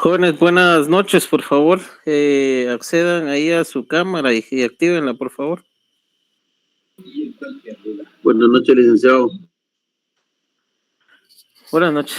Jóvenes, buenas noches, por favor. Accedan ahí a su cámara y actívenla, por favor. Buenas noches, licenciado. Buenas noches.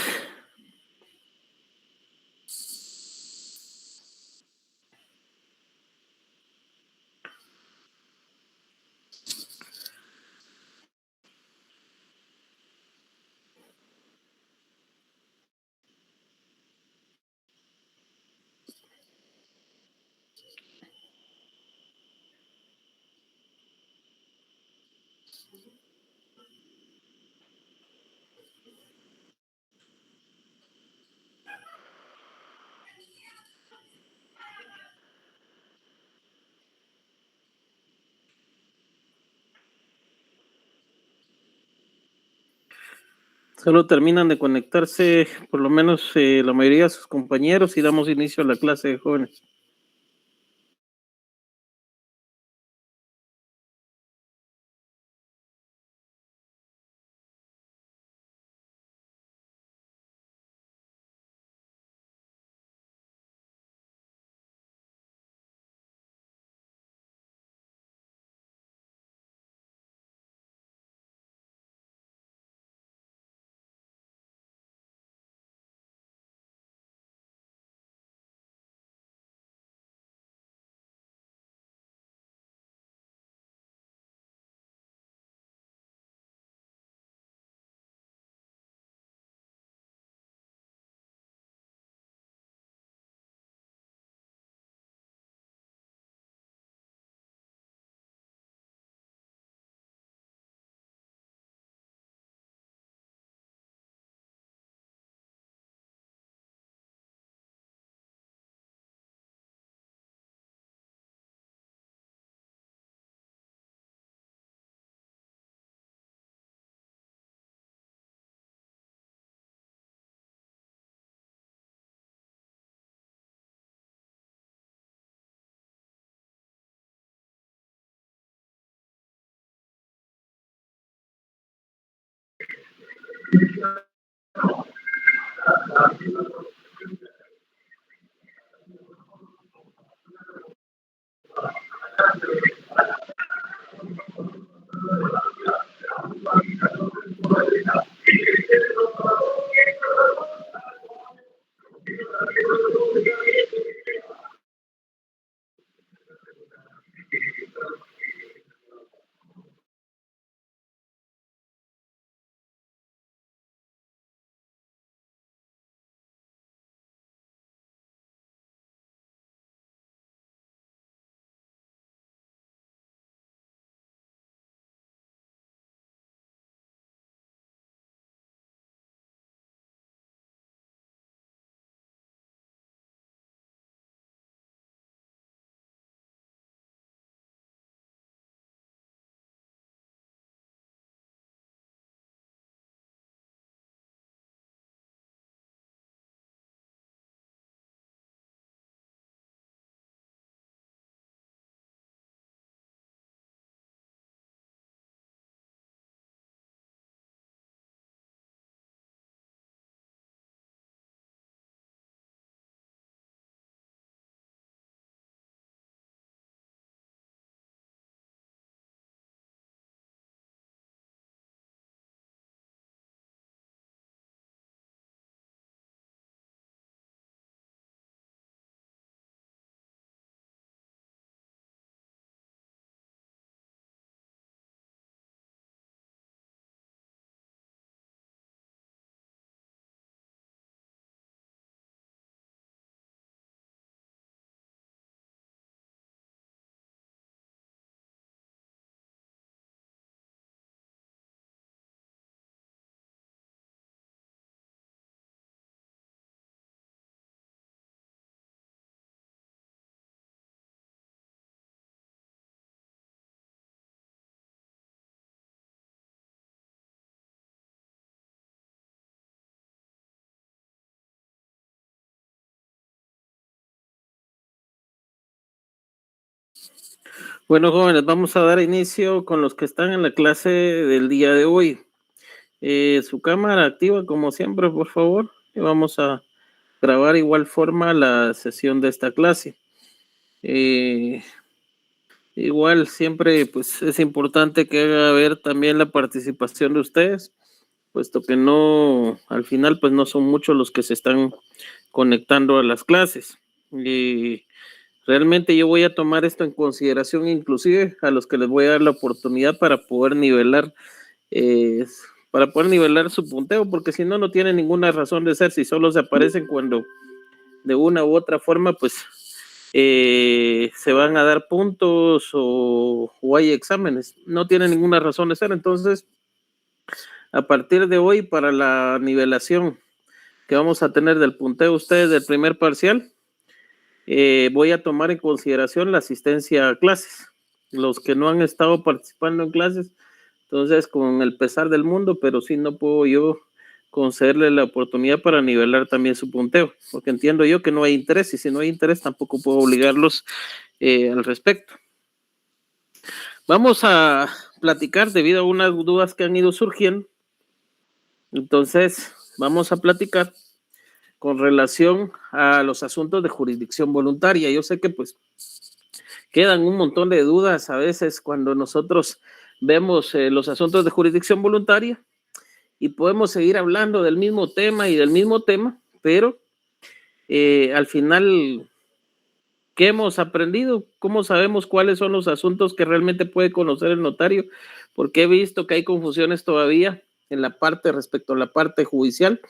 Solo terminan de conectarse, por lo menos la mayoría de sus compañeros, y damos inicio a la clase de jóvenes. Bueno, jóvenes, vamos a dar inicio con los que están en la clase del día de hoy. Su cámara activa como siempre, por favor. Y vamos a grabar igual forma la sesión de esta clase. Igual siempre pues es importante que haga ver también la participación de ustedes, puesto que no, al final pues no son muchos los que se están conectando a las clases. Y realmente yo voy a tomar esto en consideración, inclusive a los que les voy a dar la oportunidad para poder nivelar su punteo, porque si no, no tiene ninguna razón de ser. Si solo se aparecen cuando de una u otra forma pues se van a dar puntos o hay exámenes, no tiene ninguna razón de ser. Entonces, a partir de hoy, para la nivelación que vamos a tener del punteo ustedes del primer parcial, voy a tomar en consideración la asistencia a clases. Los que no han estado participando en clases, entonces con el pesar del mundo, pero sí no puedo yo concederle la oportunidad para nivelar también su punteo, porque entiendo yo que no hay interés, y si no hay interés tampoco puedo obligarlos al respecto. Vamos a platicar debido a unas dudas que han ido surgiendo. Entonces, vamos a platicar con relación a los asuntos de jurisdicción voluntaria. Yo sé que pues quedan un montón de dudas a veces cuando nosotros vemos los asuntos de jurisdicción voluntaria y podemos seguir hablando del mismo tema y del mismo tema, pero al final, ¿qué hemos aprendido? ¿Cómo sabemos cuáles son los asuntos que realmente puede conocer el notario? Porque he visto que hay confusiones todavía en la parte respecto a la parte judicial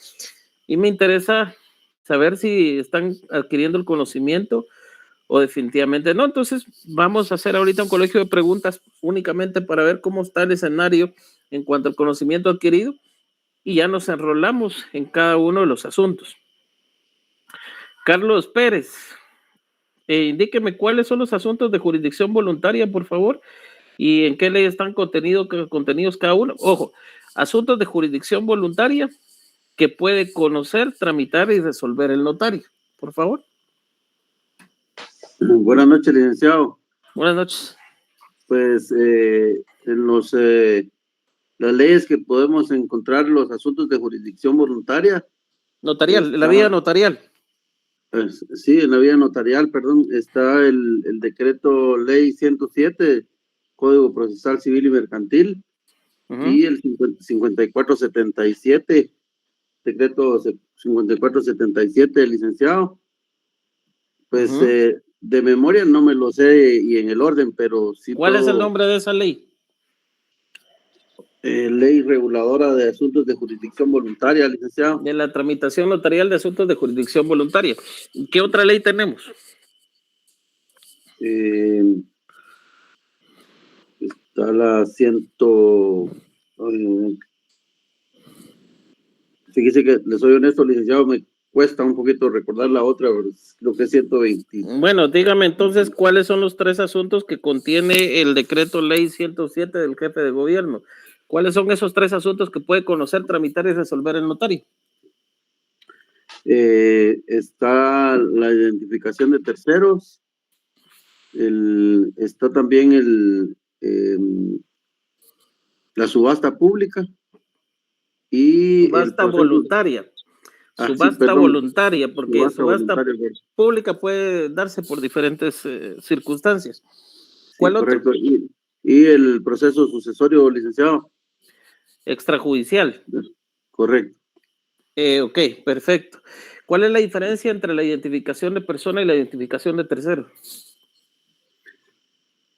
y me interesa saber si están adquiriendo el conocimiento o definitivamente no. Entonces vamos a hacer ahorita un colegio de preguntas únicamente para ver cómo está el escenario en cuanto al conocimiento adquirido y ya nos enrolamos en cada uno de los asuntos. Carlos Pérez, indíqueme cuáles son los asuntos de jurisdicción voluntaria, por favor, y en qué ley están contenidos cada uno. Ojo, asuntos de jurisdicción voluntaria que puede conocer, tramitar y resolver el notario, por favor. Buenas noches, licenciado. Buenas noches. Pues en las leyes que podemos encontrar los asuntos de jurisdicción voluntaria. Notarial, la vía notarial. Pues, sí, en la vía notarial, perdón, está el decreto ley 107, Código Procesal Civil y Mercantil, y el 5477, decreto 5477, licenciado. Pues de memoria no me lo sé y en el orden, pero sí. ¿Cuál es el nombre de esa ley? Ley reguladora de asuntos de jurisdicción voluntaria, licenciado. De la tramitación notarial de asuntos de jurisdicción voluntaria. ¿Qué otra ley tenemos? Está la fíjese que le soy honesto, licenciado, me cuesta un poquito recordar la otra, lo que es 120. Bueno, dígame entonces cuáles son los 3 asuntos que contiene el decreto ley 107 del jefe de gobierno. ¿Cuáles son esos 3 asuntos que puede conocer, tramitar y resolver el notario? Está la identificación de terceros, está también la subasta pública y subasta voluntaria. Subasta voluntaria, porque subasta pública puede darse por diferentes circunstancias. ¿Cuál otro? Correcto. Y el proceso sucesorio, licenciado. Extrajudicial. Correcto. Ok, perfecto. ¿Cuál es la diferencia entre la identificación de persona y la identificación de tercero?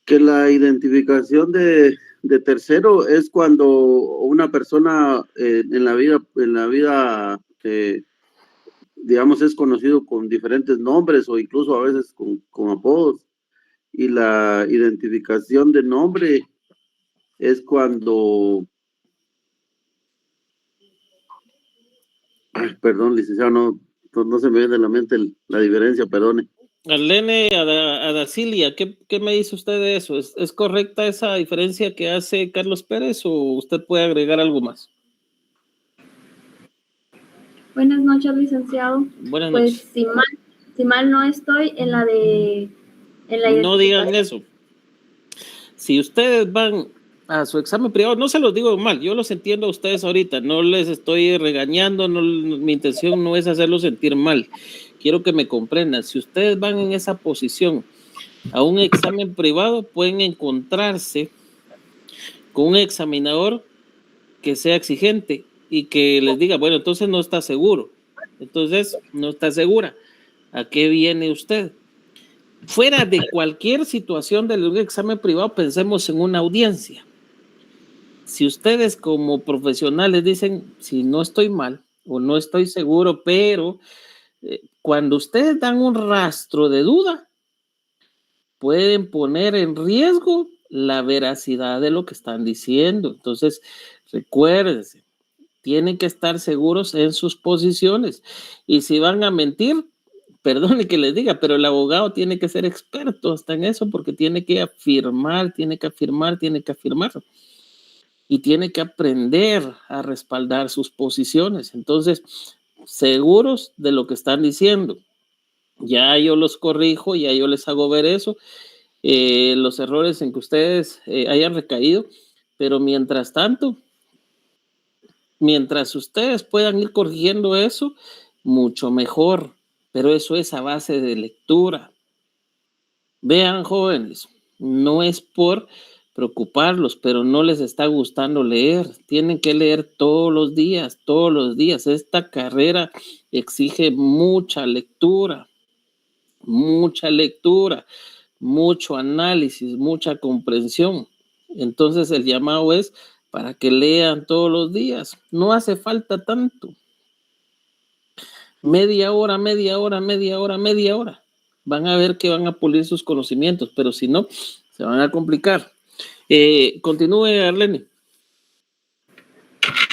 Que la identificación de tercero es cuando una persona en la vida digamos, es conocido con diferentes nombres o incluso a veces con apodos. Y la identificación de nombre es cuando... perdón, licenciado, no se me viene a la mente la diferencia, perdone. Arlene Adacilia, ¿qué me dice usted de eso? ¿Es correcta esa diferencia que hace Carlos Pérez o usted puede agregar algo más? Buenas noches, licenciado. Buenas noches. Pues si mal no estoy en la no digan eso. Si ustedes van a su examen privado, no se los digo mal, yo los entiendo a ustedes ahorita, no les estoy regañando, mi intención no es hacerlos sentir mal, quiero que me comprendan, si ustedes van en esa posición a un examen privado, pueden encontrarse con un examinador que sea exigente y que les diga, bueno, entonces no está seguro, entonces no está segura, ¿a qué viene usted? Fuera de cualquier situación de un examen privado, pensemos en una audiencia. Si ustedes como profesionales dicen, si no estoy mal o no estoy seguro, pero cuando ustedes dan un rastro de duda, pueden poner en riesgo la veracidad de lo que están diciendo. Entonces, recuérdense, tienen que estar seguros en sus posiciones. Y si van a mentir, perdone que les diga, pero el abogado tiene que ser experto hasta en eso porque tiene que afirmar. Y tiene que aprender a respaldar sus posiciones. Entonces, seguros de lo que están diciendo. Ya yo los corrijo, ya yo les hago ver eso, los errores en que ustedes hayan recaído, pero mientras tanto, mientras ustedes puedan ir corrigiendo eso, mucho mejor, pero eso es a base de lectura. Vean, jóvenes, no es por preocuparlos, pero no les está gustando leer. Tienen que leer todos los días, todos los días. Esta carrera exige mucha lectura, mucho análisis, mucha comprensión. Entonces el llamado es para que lean todos los días. No hace falta tanto. Media hora. Van a ver que van a pulir sus conocimientos, pero si no, se van a complicar. Continúe, Arlene.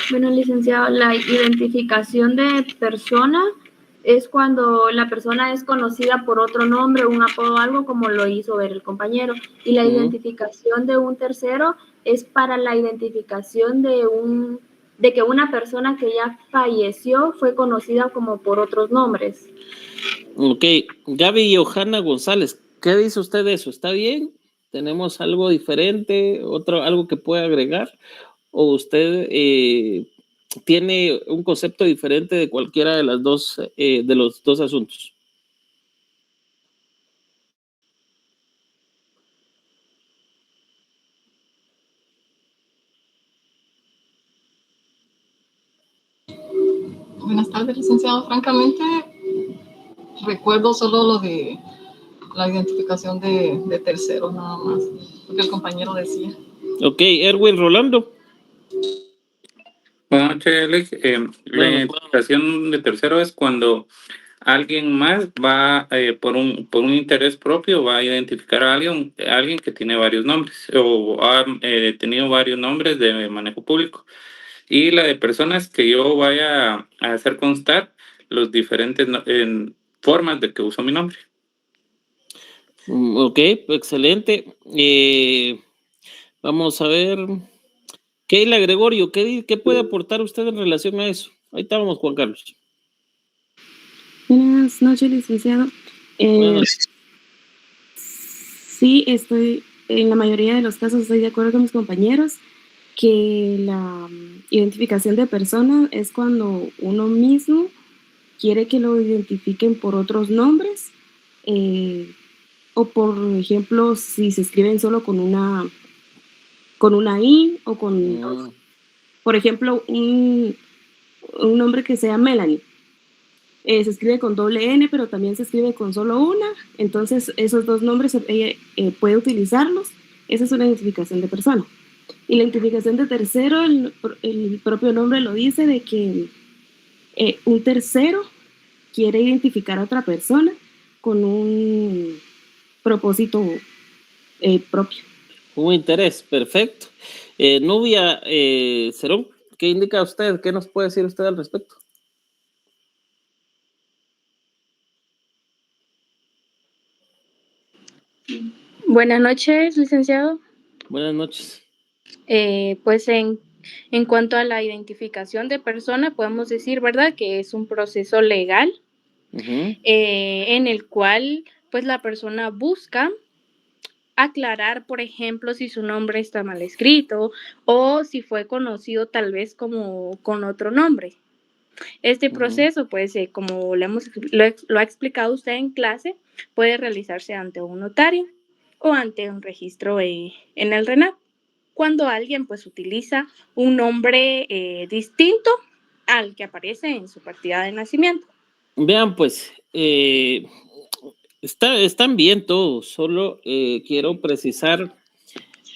Bueno, licenciado, la identificación de persona es cuando la persona es conocida por otro nombre, un apodo, algo como lo hizo ver el compañero. Y la identificación de un tercero es para la identificación de que una persona que ya falleció fue conocida como por otros nombres. Ok, Gaby Johanna González, ¿qué dice usted de eso? ¿Está bien? ¿Tenemos algo diferente? ¿Algo que pueda agregar? ¿O usted tiene un concepto diferente de cualquiera de las dos, de los dos asuntos? Buenas tardes, licenciado. Francamente, recuerdo solo lo de la identificación de terceros, nada más, lo que el compañero decía. Ok, Erwin Rolando. Buenas noches, Alex. La identificación de tercero es cuando alguien más va por un interés propio, va a identificar a alguien que tiene varios nombres o ha tenido varios nombres de manejo público. Y la de personas que yo vaya a hacer constar los diferentes formas de que uso mi nombre. Ok, excelente. Vamos a ver. Keila Gregorio, ¿qué puede aportar usted en relación a eso? Ahí estábamos, Juan Carlos. Buenas noches, licenciado. Sí, en la mayoría de los casos estoy de acuerdo con mis compañeros que la identificación de persona es cuando uno mismo quiere que lo identifiquen por otros nombres o por ejemplo si se escriben solo con una I o con por ejemplo un nombre que sea Melanie. Se escribe con doble N, pero también se escribe con solo una. Entonces, esos dos nombres puede utilizarlos. Esa es una identificación de persona. Y la identificación de tercero, el propio nombre lo dice, de que un tercero quiere identificar a otra persona con un propósito propio. Un interés, perfecto. Nubia Cerón, ¿qué indica usted? ¿Qué nos puede decir usted al respecto? Buenas noches, licenciado. Buenas noches. Pues en cuanto a la identificación de persona, podemos decir, ¿verdad?, que es un proceso legal en el cual pues la persona busca aclarar, por ejemplo, si su nombre está mal escrito o si fue conocido tal vez como con otro nombre. Este proceso, pues, como lo ha explicado usted en clase, puede realizarse ante un notario o ante un registro en el RENAP, cuando alguien, pues, utiliza un nombre distinto al que aparece en su partida de nacimiento. Vean, pues, están bien todos, solo quiero precisar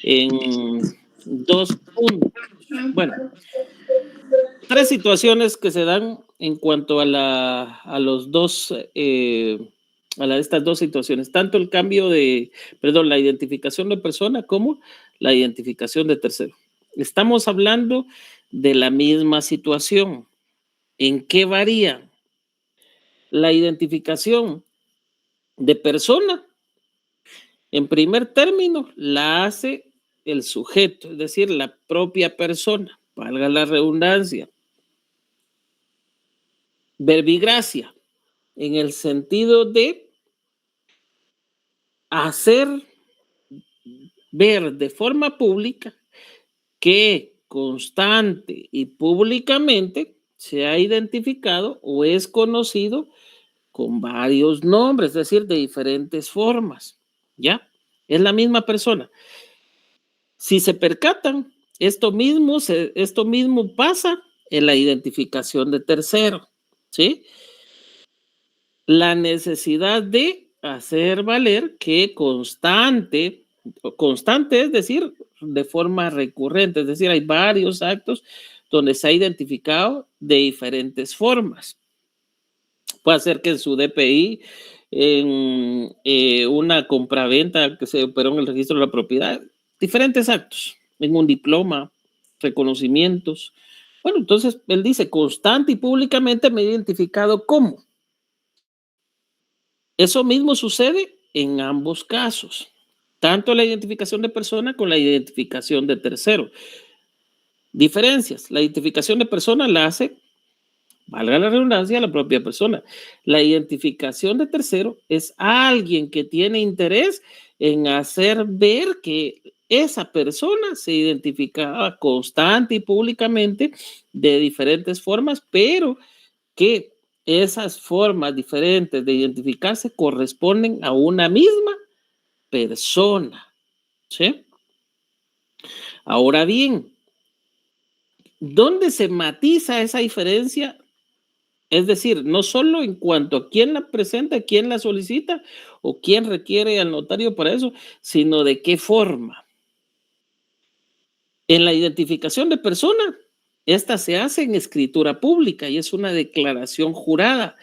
en 2 puntos. Bueno, 3 situaciones que se dan en cuanto a los dos, estas 2 situaciones, tanto el cambio la identificación de persona como la identificación de tercero. Estamos hablando de la misma situación. ¿En qué varía? La identificación de persona, en primer término, la hace el sujeto, es decir, la propia persona, valga la redundancia. Verbigracia, en el sentido de hacer ver de forma pública que constante y públicamente se ha identificado o es conocido con varios nombres, es decir, de diferentes formas, ¿ya? Es la misma persona. Si se percatan, esto mismo pasa en la identificación de tercero, ¿sí? La necesidad de hacer valer que constante es decir, de forma recurrente, es decir, hay varios actos donde se ha identificado de diferentes formas. Puede ser que en su DPI, en una compraventa que se operó en el registro de la propiedad, diferentes actos, en un diploma, reconocimientos. Bueno, entonces él dice, constante y públicamente me he identificado como. Eso mismo sucede en ambos casos, tanto la identificación de persona con la identificación de tercero. Diferencias, la identificación de persona la hace, valga la redundancia, la propia persona. La identificación de tercero es alguien que tiene interés en hacer ver que esa persona se identificaba constante y públicamente de diferentes formas, pero que esas formas diferentes de identificarse corresponden a una misma persona, ¿sí? Ahora bien, ¿dónde se matiza esa diferencia? Es decir, no solo en cuanto a quién la presenta, quién la solicita o quién requiere al notario para eso, sino de qué forma. En la identificación de persona, esta se hace en escritura pública y es una declaración jurada.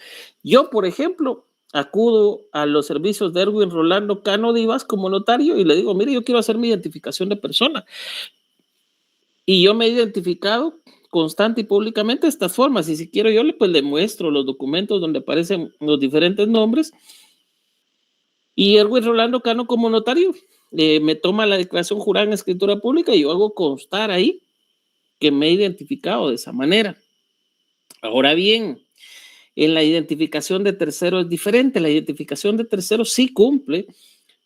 Yo, por ejemplo, acudo a los servicios de Erwin Rolando Cano Divas como notario y le digo, mire, yo quiero hacer mi identificación de persona. Y yo me he identificado constante y públicamente de estas formas. Y si quiero, yo le muestro los documentos donde aparecen los diferentes nombres. Y Erwin Rolando Cano como notario me toma la declaración jurada en escritura pública y yo hago constar ahí que me he identificado de esa manera. Ahora bien, en la identificación de tercero es diferente. La identificación de tercero sí cumple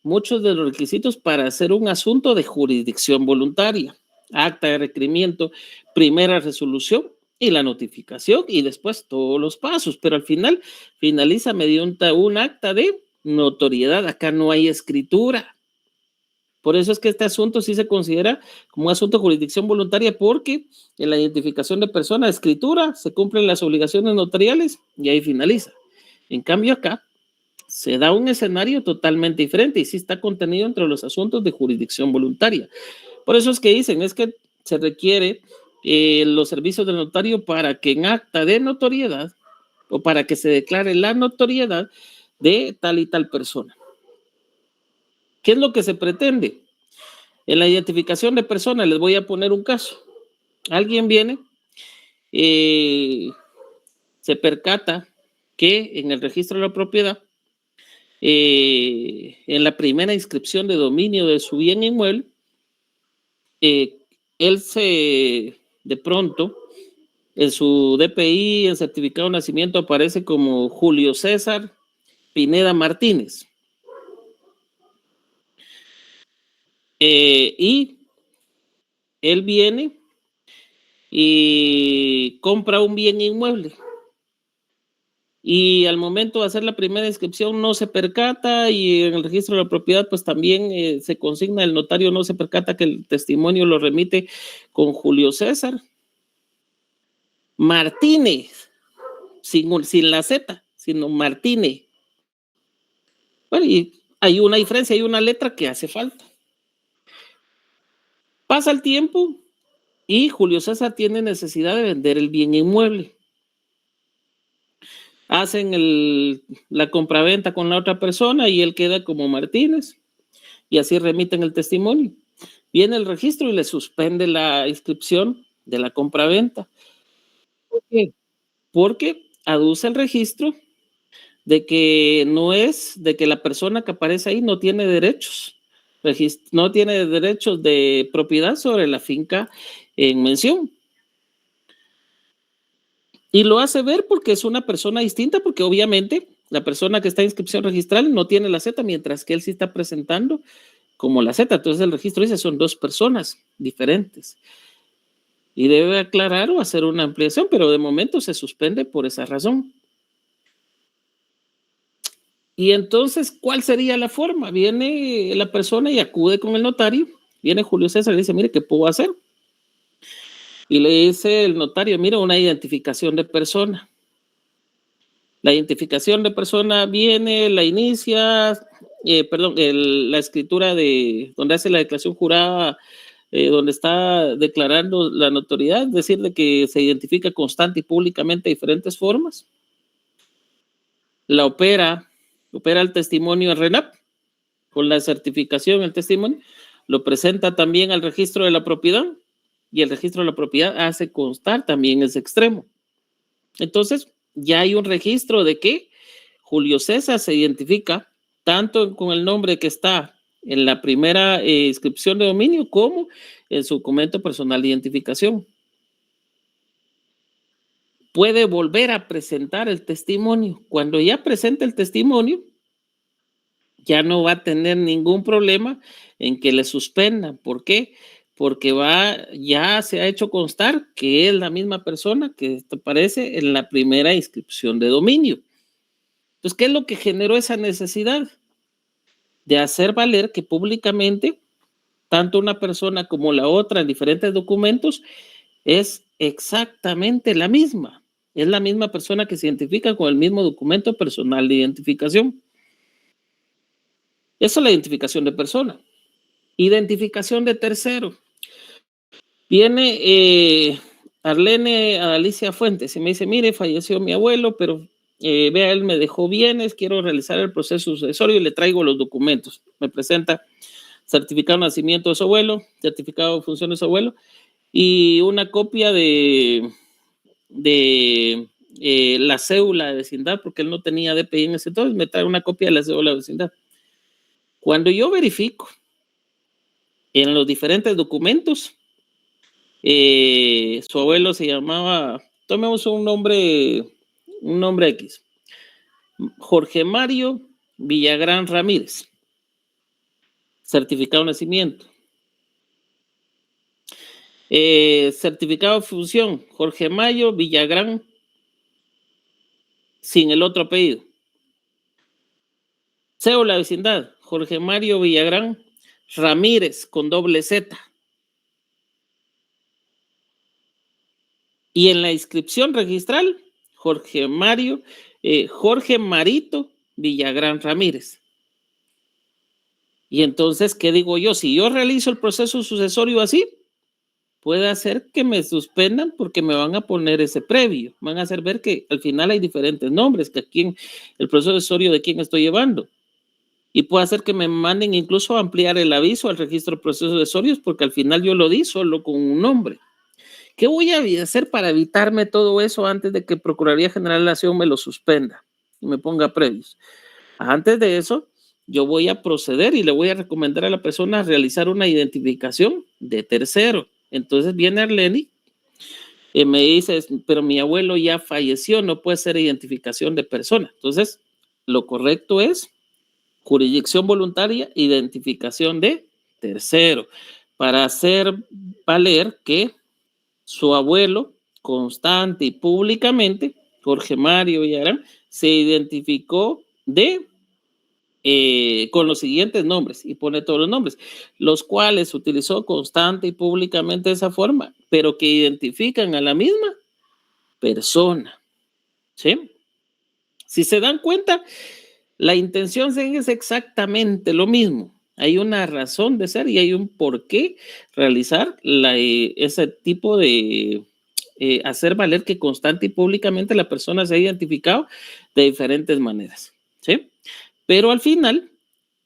muchos de los requisitos para hacer un asunto de jurisdicción voluntaria. Acta de requerimiento, primera resolución y la notificación y después todos los pasos, pero al final finaliza mediante un acta de notoriedad. Acá no hay escritura. Por eso es que este asunto sí se considera como un asunto de jurisdicción voluntaria, porque en la identificación de persona, escritura, se cumplen las obligaciones notariales y ahí finaliza. En cambio acá se da un escenario totalmente diferente y sí está contenido entre los asuntos de jurisdicción voluntaria. Por eso es que dicen, es que se requiere los servicios del notario para que en acta de notoriedad o para que se declare la notoriedad de tal y tal persona. ¿Qué es lo que se pretende? En la identificación de persona, les voy a poner un caso. Alguien viene, se percata que en el registro de la propiedad, en la primera inscripción de dominio de su bien inmueble, él de pronto, en su DPI, en certificado de nacimiento, aparece como Julio César Pineda Martínez. y él viene y compra un bien inmueble. Y al momento de hacer la primera inscripción no se percata, y en el registro de la propiedad pues también se consigna, el notario no se percata que el testimonio lo remite con Julio César Martínez, sin la Z, sino Martínez. Bueno, y hay una diferencia, hay una letra que hace falta. Pasa el tiempo y Julio César tiene necesidad de vender el bien inmueble. Hacen la compraventa con la otra persona y él queda como Martínez, y así remiten el testimonio. Viene el registro y le suspende la inscripción de la compraventa. ¿Por qué? Porque aduce el registro de que la persona que aparece ahí no tiene derechos, no tiene derechos de propiedad sobre la finca en mención. Y lo hace ver porque es una persona distinta, porque obviamente la persona que está en inscripción registral no tiene la Z, mientras que él sí está presentando como la Z. Entonces el registro dice son dos personas diferentes. Y debe aclarar o hacer una ampliación, pero de momento se suspende por esa razón. Y entonces, ¿cuál sería la forma? Viene la persona y acude con el notario. Viene Julio César y dice, mire, ¿qué puedo hacer? Y le dice el notario, mira, una identificación de persona. La identificación de persona viene, la inicia, la escritura de donde hace la declaración jurada, donde está declarando la notoriedad, es decir, de que se identifica constante y públicamente de diferentes formas. La opera el testimonio en RENAP, con la certificación el testimonio, lo presenta también al registro de la propiedad, y el registro de la propiedad hace constar también ese extremo. Entonces, ya hay un registro de que Julio César se identifica tanto con el nombre que está en la primera inscripción de dominio como en su documento personal de identificación. Puede volver a presentar el testimonio. Cuando ya presenta el testimonio, ya no va a tener ningún problema en que le suspendan. ¿Por qué? Porque ya se ha hecho constar que es la misma persona que aparece en la primera inscripción de dominio. Entonces, ¿qué es lo que generó esa necesidad? De hacer valer que públicamente, tanto una persona como la otra en diferentes documentos, es exactamente la misma. Es la misma persona que se identifica con el mismo documento personal de identificación. Eso es la identificación de persona. Identificación de tercero. Viene Arlene Alicia Fuentes y me dice, mire, falleció mi abuelo, pero vea, él me dejó bienes, quiero realizar el proceso sucesorio y le traigo los documentos. Me presenta certificado de nacimiento de su abuelo, certificado de función de su abuelo y una copia de la cédula de vecindad, porque él no tenía DPI en ese entonces, me trae una copia de la cédula de vecindad. Cuando yo verifico en los diferentes documentos, su abuelo se llamaba, tomemos un nombre X, Jorge Mario Villagrán Ramírez, certificado de nacimiento. Certificado de función, Jorge Mario Villagrán, sin el otro apellido. Cédula de vecindad, Jorge Mario Villagrán Ramírez, con doble Z. Y en la inscripción registral, Jorge Marito Villagrán Ramírez. Y entonces, ¿qué digo yo? Si yo realizo el proceso sucesorio así, puede hacer que me suspendan porque me van a poner ese previo. Van a hacer ver que al final hay diferentes nombres, que aquí en el proceso sucesorio de quién estoy llevando. Y puede hacer que me manden incluso a ampliar el aviso al registro de procesos sucesorios porque al final yo lo di solo con un nombre. ¿Qué voy a hacer para evitarme todo eso antes de que Procuraduría General de la Nación me lo suspenda y me ponga previos? Antes de eso, yo voy a proceder y le voy a recomendar a la persona realizar una identificación de tercero. Entonces viene Arleni y me dice, pero mi abuelo ya falleció, no puede ser identificación de persona. Entonces, lo correcto es jurisdicción voluntaria, identificación de tercero, para hacer valer que su abuelo, constante y públicamente, Jorge Mario Villarán, se identificó con los siguientes nombres, y pone todos los nombres, los cuales utilizó constante y públicamente de esa forma, pero que identifican a la misma persona. ¿Sí? Si se dan cuenta, la intención es exactamente lo mismo. Hay una razón de ser y hay un por qué realizar ese tipo de hacer valer que constante y públicamente la persona se ha identificado de diferentes maneras. ¿Sí? Pero al final,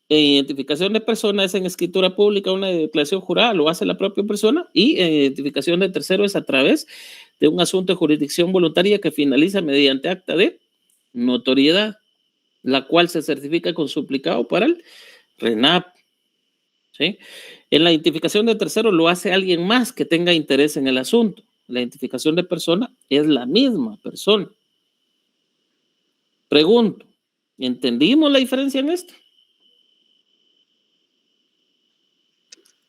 identificación de persona es en escritura pública, una declaración jurada, lo hace la propia persona, y identificación de tercero es a través de un asunto de jurisdicción voluntaria que finaliza mediante acta de notoriedad, la cual se certifica con suplicado para el RENAP. ¿Sí? En la identificación de tercero lo hace alguien más que tenga interés en el asunto. La identificación de persona es la misma persona. Pregunto, ¿entendimos la diferencia en esto?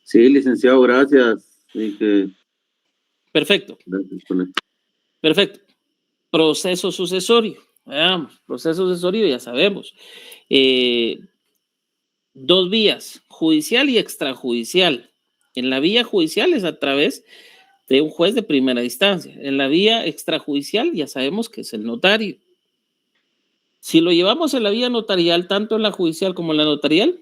Sí, licenciado, gracias. Perfecto. Gracias por esto. Perfecto. Proceso sucesorio. Veamos, proceso sucesorio ya sabemos. Dos vías, judicial y extrajudicial. En la vía judicial es a través de un juez de primera instancia. En la vía extrajudicial ya sabemos que es el notario. Si lo llevamos en la vía notarial, tanto en la judicial como en la notarial,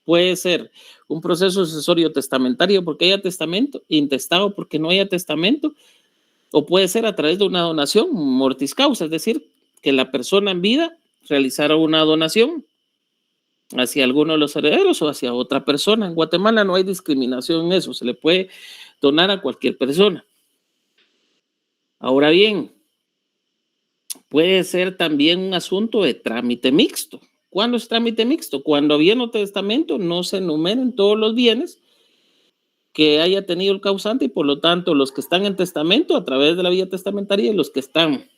puede ser un proceso sucesorio testamentario porque haya testamento, intestado porque no haya testamento, o puede ser a través de una donación mortis causa, es decir, que la persona en vida realizara una donación hacia alguno de los herederos o hacia otra persona. En Guatemala no hay discriminación en eso, se le puede donar a cualquier persona. Ahora bien, puede ser también un asunto de trámite mixto. ¿Cuándo es trámite mixto? Cuando habiendo testamento no se enumeren todos los bienes que haya tenido el causante y por lo tanto los que están en testamento a través de la vía testamentaria y los que están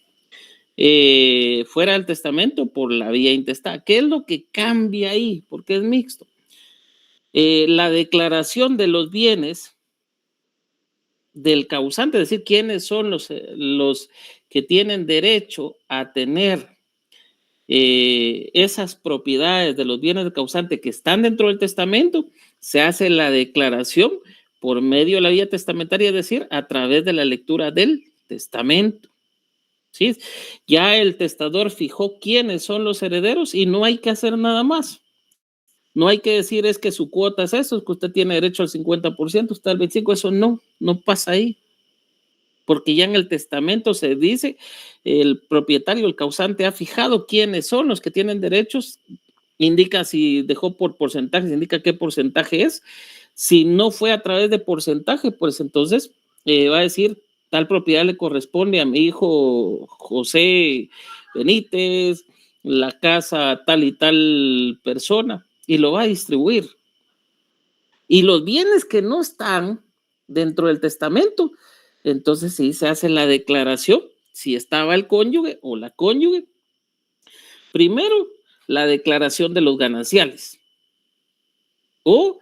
fuera del testamento por la vía intestada. ¿Qué es lo que cambia ahí? Porque es mixto. La declaración de los bienes del causante, es decir, quiénes son los que tienen derecho a tener esas propiedades de los bienes del causante que están dentro del testamento, se hace la declaración por medio de la vía testamentaria, es decir, a través de la lectura del testamento. ¿Sí? Ya el testador fijó quiénes son los herederos y no hay que hacer nada más. No hay que decir es que su cuota es eso, es que usted tiene derecho al 50%, usted al 25%, eso no pasa ahí. Porque ya en el testamento se dice, el propietario, el causante ha fijado quiénes son los que tienen derechos, indica si dejó por porcentajes, indica qué porcentaje es. Si no fue a través de porcentaje, pues entonces va a decir, tal propiedad le corresponde a mi hijo José Benítez, la casa tal y tal persona, y lo va a distribuir. Y los bienes que no están dentro del testamento, entonces sí se hace la declaración, si estaba el cónyuge o la cónyuge. Primero, la declaración de los gananciales. O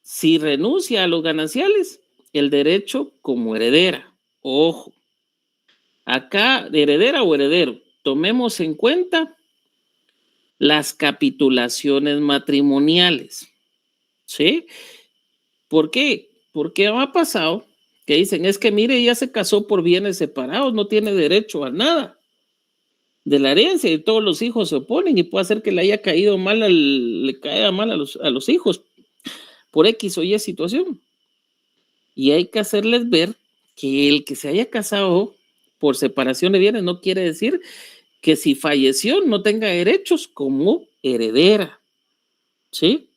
si renuncia a los gananciales, el derecho como heredera. Ojo, acá de heredera o heredero, tomemos en cuenta las capitulaciones matrimoniales. ¿Sí? ¿Por qué? Porque ha pasado que dicen, es que mire, ella se casó por bienes separados, no tiene derecho a nada de la herencia y todos los hijos se oponen y puede hacer que le haya caído mal, le caiga mal a los hijos por X o Y situación. Y hay que hacerles ver que el que se haya casado por separación de bienes no quiere decir que si falleció no tenga derechos como heredera. ¿Sí?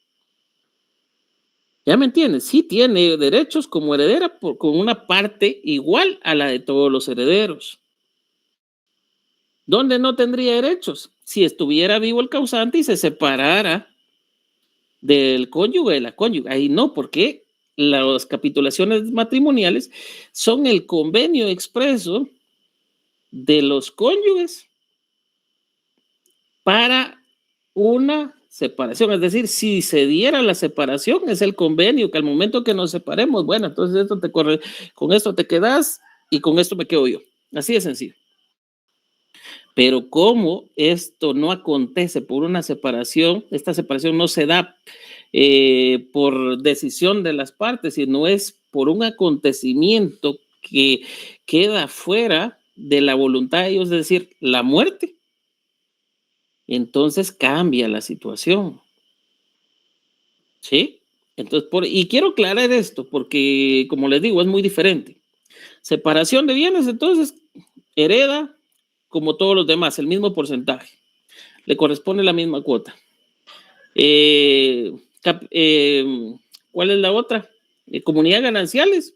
¿Ya me entiendes? Sí tiene derechos como heredera con una parte igual a la de todos los herederos. ¿Dónde no tendría derechos? Si estuviera vivo el causante y se separara del cónyuge, de la cónyuge. Ahí no, porque las capitulaciones matrimoniales son el convenio expreso de los cónyuges para una separación, es decir, si se diera la separación, es el convenio que al momento que nos separemos, bueno, entonces esto te corre, con esto te quedas y con esto me quedo yo. Así de sencillo. Pero como esto no acontece por una separación, esta separación no se da por decisión de las partes, sino es por un acontecimiento que queda fuera de la voluntad de ellos, es decir, la muerte. Entonces cambia la situación. ¿Sí? Entonces, y quiero aclarar esto porque, como les digo, es muy diferente. Separación de bienes, entonces, hereda como todos los demás, el mismo porcentaje. Le corresponde la misma cuota. ¿Cuál es la otra? Comunidad gananciales.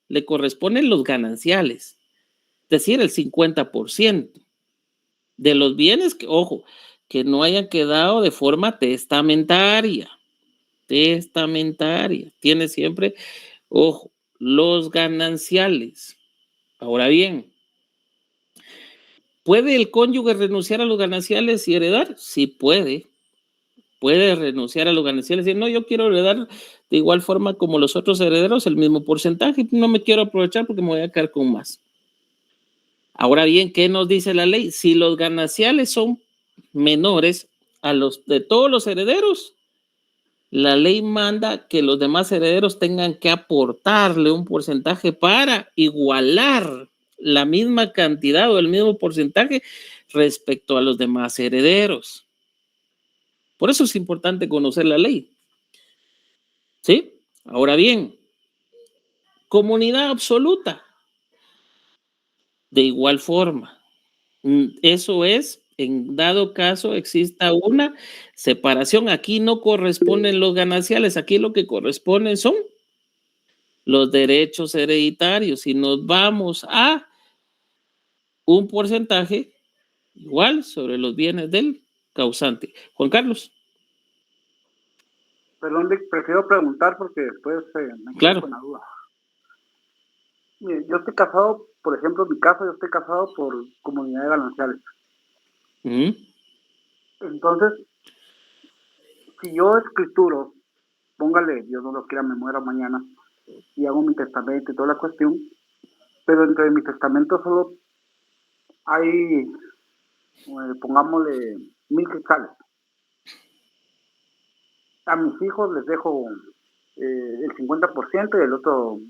Le corresponden los gananciales. Es decir, el 50% de los bienes que, ojo, que no hayan quedado de forma testamentaria. Tiene siempre, ojo, los gananciales. Ahora bien, ¿puede el cónyuge renunciar a los gananciales y heredar? Sí puede renunciar a los gananciales y decir, no, yo quiero heredar de igual forma como los otros herederos, el mismo porcentaje, no me quiero aprovechar porque me voy a quedar con más. Ahora bien, ¿qué nos dice la ley? Si los gananciales son menores a los de todos los herederos, la ley manda que los demás herederos tengan que aportarle un porcentaje para igualar la misma cantidad o el mismo porcentaje respecto a los demás herederos. Por eso es importante conocer la ley. ¿Sí? Ahora bien, comunidad absoluta. De igual forma. Eso es, en dado caso exista una separación. Aquí no corresponden los gananciales, aquí lo que corresponden son los derechos hereditarios. Si nos vamos a un porcentaje igual sobre los bienes del causante. Juan Carlos. Perdón, Vic, prefiero preguntar porque después me quedo con la duda. Mire, yo estoy casado, por ejemplo, en mi caso, yo estoy casado por comunidad de gananciales. Entonces, si yo escrituro, póngale, Dios no lo quiera, me muera mañana, y hago mi testamento y toda la cuestión, pero dentro de mi testamento solo hay, pongámosle, 1000 quetzales. A mis hijos les dejo el 50% y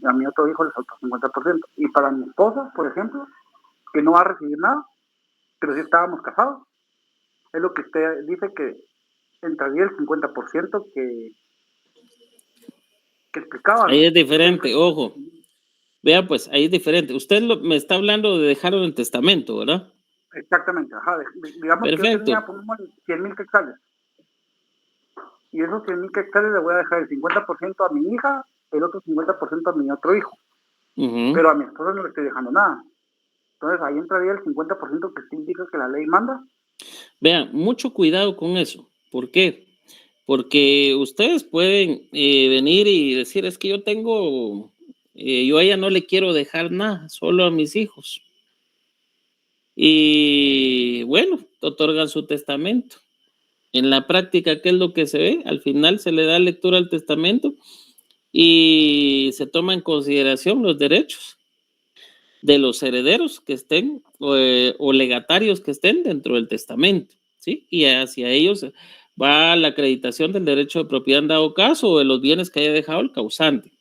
a mi otro hijo les falta el 50%. Y para mi esposa, por ejemplo, que no va a recibir nada, pero sí estábamos casados, es lo que usted dice que entraría el 50% que explicaba. Ahí es diferente, ojo. Vea, pues, ahí es diferente. Usted me está hablando de dejarlo en el testamento, ¿verdad? Exactamente, ajá. Digamos perfecto. Que yo tenía, ponemos 100,000 quetzales. Y esos 100,000 quetzales le voy a dejar el 50% a mi hija, el otro 50% a mi otro hijo. Pero a mi esposa no le estoy dejando nada. Entonces ahí entraría el 50% que indica que la ley manda. Vean, mucho cuidado con eso. ¿Por qué? Porque ustedes pueden venir y decir, es que yo yo a ella no le quiero dejar nada, solo a mis hijos. Y bueno, otorgan su testamento. En la práctica, ¿qué es lo que se ve? Al final se le da lectura al testamento y se toma en consideración los derechos de los herederos que estén o legatarios que estén dentro del testamento, ¿sí? Y hacia ellos va la acreditación del derecho de propiedad en dado caso o de los bienes que haya dejado el causante.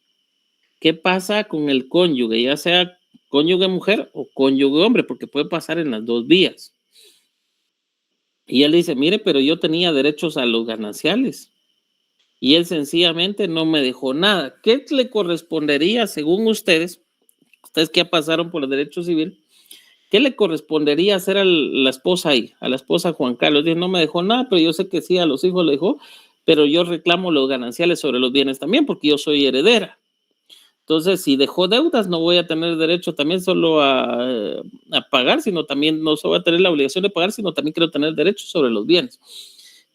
¿Qué pasa con el cónyuge? Ya sea cónyuge mujer o cónyuge hombre, porque puede pasar en las dos vías. Y él dice, mire, pero yo tenía derechos a los gananciales. Y él sencillamente no me dejó nada. ¿Qué le correspondería, según ustedes que ya pasaron por el derecho civil, qué le correspondería hacer a la esposa ahí, a la esposa Juan Carlos? Dice, no me dejó nada, pero yo sé que sí, a los hijos le dejó, pero yo reclamo los gananciales sobre los bienes también, porque yo soy heredera. Entonces, si dejó deudas, no voy a tener derecho también solo a pagar, sino también no solo voy a tener la obligación de pagar, sino también quiero tener derecho sobre los bienes.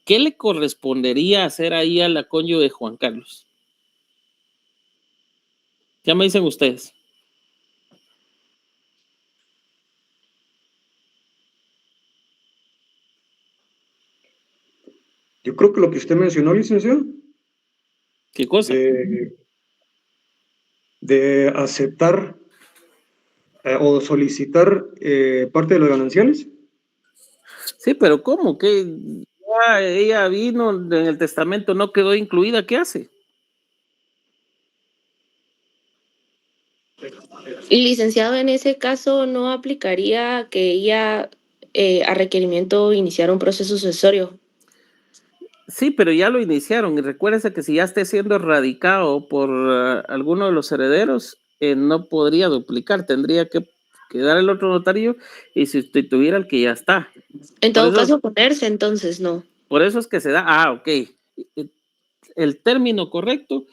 ¿Qué le correspondería hacer ahí a la cónyuge de Juan Carlos? ¿Qué me dicen ustedes? Yo creo que lo que usted mencionó, licenciado, ¿Qué cosa? de aceptar o solicitar parte de los gananciales. Sí, pero ¿cómo? Que ya ella vino en el testamento, no quedó incluida, ¿qué hace? Y licenciado, en ese caso no aplicaría que ella a requerimiento iniciara un proceso sucesorio. Sí, pero ya lo iniciaron y recuérdese que si ya esté siendo radicado por alguno de los herederos, no podría duplicar, tendría que quedar el otro notario y sustituir al que ya está. En todo caso, ponerse, entonces no. Por eso es que se da, ok. El término correcto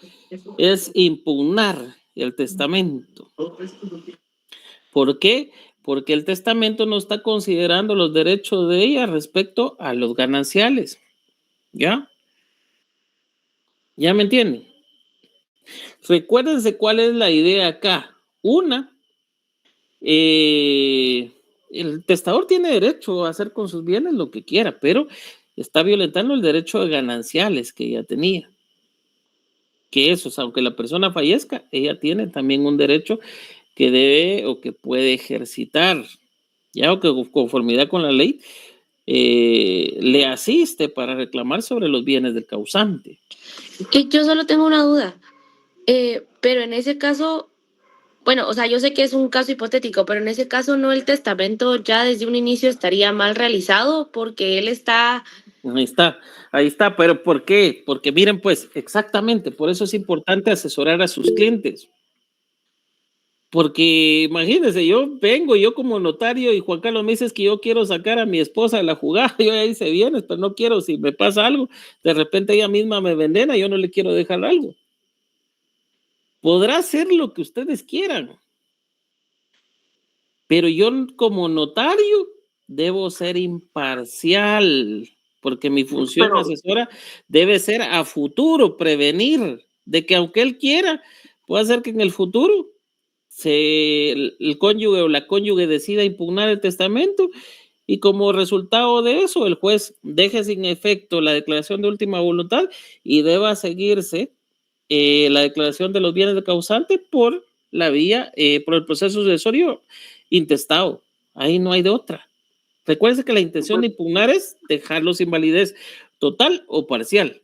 es impugnar el testamento. ¿Por qué? Porque el testamento no está considerando los derechos de ella respecto a los gananciales. ¿Ya? ¿Ya me entienden? Recuérdense cuál es la idea acá. Una, el testador tiene derecho a hacer con sus bienes lo que quiera, pero está violentando el derecho de gananciales que ella tenía. Que eso, aunque la persona fallezca, ella tiene también un derecho que debe o que puede ejercitar, ya o que conformidad con la ley le asiste para reclamar sobre los bienes del causante. Y yo solo tengo una duda, pero en ese caso, bueno, o sea, yo sé que es un caso hipotético, pero en ese caso no, el testamento ya desde un inicio estaría mal realizado porque él está... Ahí está, pero ¿por qué? Porque miren pues, exactamente, por eso es importante asesorar a sus clientes. Porque imagínense, yo como notario y Juan Carlos me dice que yo quiero sacar a mi esposa de la jugada, yo ya hice bienes, pero no quiero, si me pasa algo, de repente ella misma me envenena, yo no le quiero dejar algo. Podrá hacer lo que ustedes quieran, pero yo como notario debo ser imparcial, porque mi función asesora debe ser a futuro, prevenir de que aunque él quiera, puede ser que en el futuro el cónyuge o la cónyuge decida impugnar el testamento y como resultado de eso el juez deje sin efecto la declaración de última voluntad y deba seguirse la declaración de los bienes del causante por la vía, por el proceso sucesorio intestado. Ahí no hay de otra. Recuerden que la intención de impugnar es dejarlo sin validez total o parcial.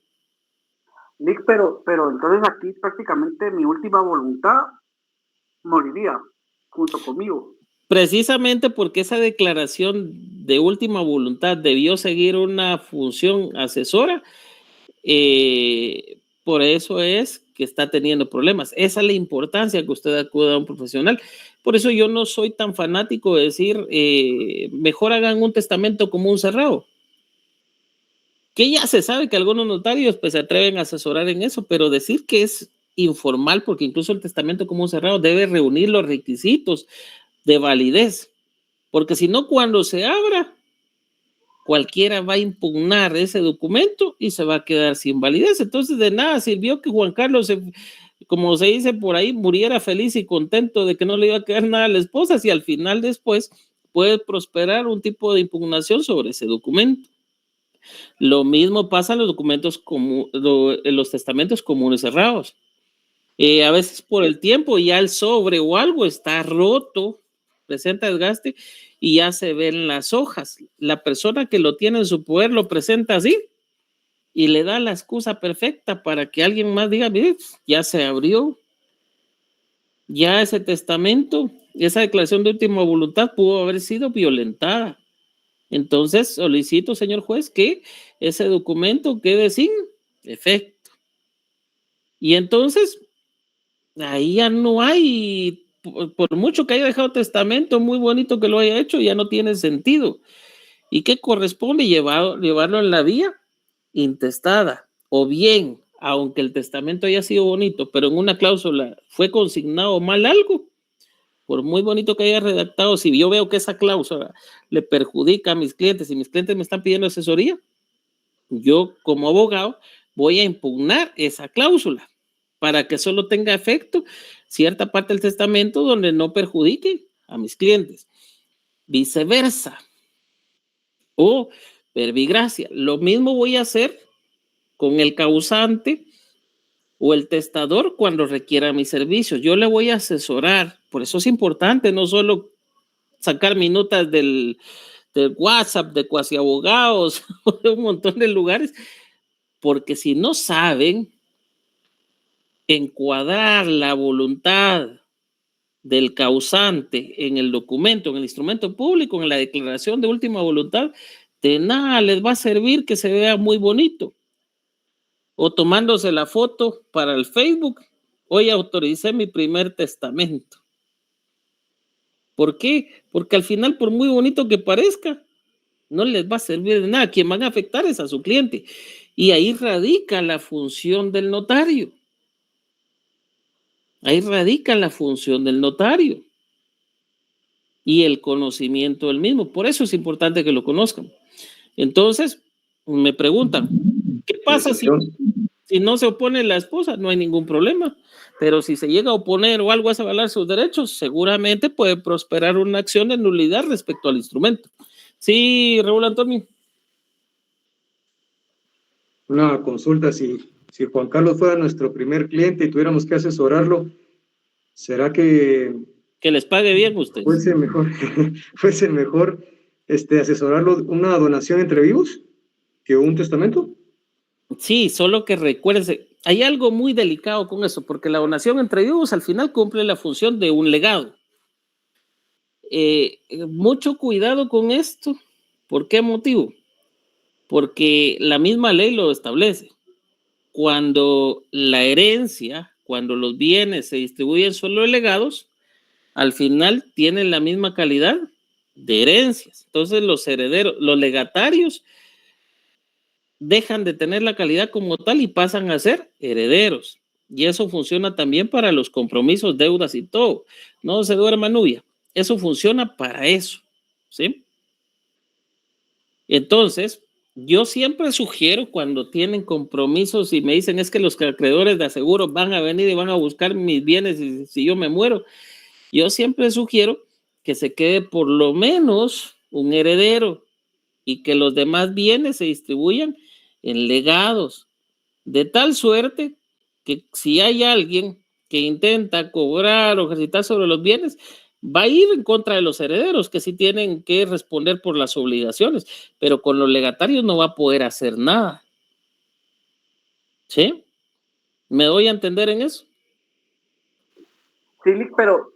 Nick, pero entonces aquí prácticamente mi última voluntad moriría junto conmigo. Precisamente porque esa declaración de última voluntad debió seguir una función asesora, por eso es que está teniendo problemas. Esa es la importancia que usted acuda a un profesional. Por eso yo no soy tan fanático de decir, mejor hagan un testamento común cerrado. Que ya se sabe que algunos notarios pues se atreven a asesorar en eso, pero decir que es informal, porque incluso el testamento común cerrado debe reunir los requisitos de validez, porque si no, cuando se abra, cualquiera va a impugnar ese documento y se va a quedar sin validez. Entonces de nada sirvió que Juan Carlos, como se dice por ahí, muriera feliz y contento de que no le iba a quedar nada a la esposa, si al final después puede prosperar un tipo de impugnación sobre ese documento. Lo mismo pasa en los documentos en los testamentos comunes cerrados. A veces por el tiempo ya el sobre o algo está roto, presenta desgaste y ya se ven las hojas. La persona que lo tiene en su poder lo presenta así y le da la excusa perfecta para que alguien más diga, mire, ya se abrió, ya ese testamento, esa declaración de última voluntad pudo haber sido violentada. Entonces solicito, señor juez, que ese documento quede sin efecto. Y entonces ahí ya no hay, por mucho que haya dejado testamento, muy bonito que lo haya hecho, ya no tiene sentido. ¿Y qué corresponde? Llevarlo en la vía intestada, o bien, aunque el testamento haya sido bonito, pero en una cláusula fue consignado mal algo, por muy bonito que haya redactado, si yo veo que esa cláusula le perjudica a mis clientes y mis clientes me están pidiendo asesoría, yo como abogado voy a impugnar esa cláusula para que solo tenga efecto cierta parte del testamento donde no perjudique a mis clientes. Viceversa. O verbigracia. Lo mismo voy a hacer con el causante o el testador cuando requiera mis servicios. Yo le voy a asesorar. Por eso es importante no solo sacar minutas del WhatsApp, de Cuasi Abogados, de un montón de lugares, porque si no saben encuadrar la voluntad del causante en el documento, en el instrumento público, en la declaración de última voluntad, de nada les va a servir que se vea muy bonito. O tomándose la foto para el Facebook, hoy autoricé mi primer testamento. ¿Por qué? Porque al final, por muy bonito que parezca, no les va a servir de nada. Quien van a afectar es a su cliente. Y ahí radica la función del notario. Ahí radica la función del notario y el conocimiento del mismo. Por eso es importante que lo conozcan. Entonces, me preguntan, ¿qué pasa si no se opone la esposa? No hay ningún problema. Pero si se llega a oponer o algo a avalar sus derechos, seguramente puede prosperar una acción de nulidad respecto al instrumento. Sí, Raúl Antonio. Una consulta, si Juan Carlos fuera nuestro primer cliente y tuviéramos que asesorarlo, ¿será que les pague bien usted? Fuese mejor asesorarlo una donación entre vivos que un testamento? Sí, solo que recuérdese, hay algo muy delicado con eso, porque la donación entre vivos al final cumple la función de un legado. Mucho cuidado con esto. ¿Por qué motivo? Porque la misma ley lo establece. Cuando la herencia, cuando los bienes se distribuyen solo en legados, al final tienen la misma calidad de herencias. Entonces los herederos, los legatarios, dejan de tener la calidad como tal y pasan a ser herederos. Y eso funciona también para los compromisos, deudas y todo. No se duerma Nubia. Eso funciona para eso, ¿sí? Entonces, yo siempre sugiero cuando tienen compromisos y me dicen es que los acreedores de aseguro van a venir y van a buscar mis bienes y si yo me muero, yo siempre sugiero que se quede por lo menos un heredero y que los demás bienes se distribuyan en legados, de tal suerte que si hay alguien que intenta cobrar o ejercitar sobre los bienes, va a ir en contra de los herederos que sí tienen que responder por las obligaciones, pero con los legatarios no va a poder hacer nada. ¿Sí? ¿Me doy a entender en eso? Sí, pero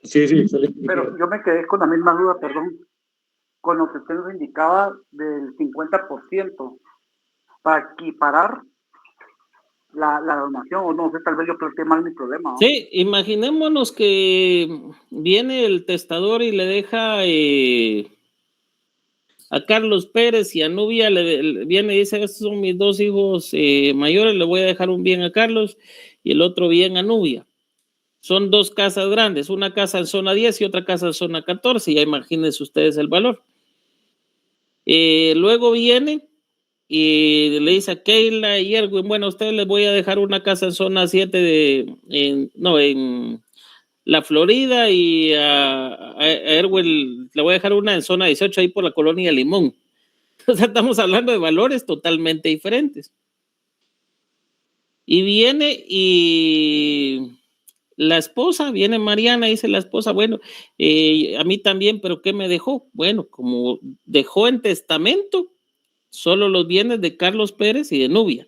sí, pero yo me quedé con la misma duda, perdón, con lo que usted nos indicaba del 50% para equiparar la donación, o no sé, tal vez yo planteé mal mi problema, ¿no? Sí, imaginémonos que viene el testador y le deja a Carlos Pérez y a Nubia, viene y dice, estos son mis dos hijos mayores, le voy a dejar un bien a Carlos y el otro bien a Nubia. Son dos casas grandes, una casa en zona 10 y otra casa en zona 14, ya imagínense ustedes el valor. Luego viene y le dice a Keila y Erwin, bueno, a ustedes les voy a dejar una casa en zona 7 en la Florida y a Erwin le voy a dejar una en zona 18 ahí por la colonia Limón. O sea, estamos hablando de valores totalmente diferentes. Y viene y la esposa, viene Mariana, dice la esposa, bueno, a mí también, pero ¿qué me dejó? Bueno, como dejó en testamento solo los bienes de Carlos Pérez y de Nubia.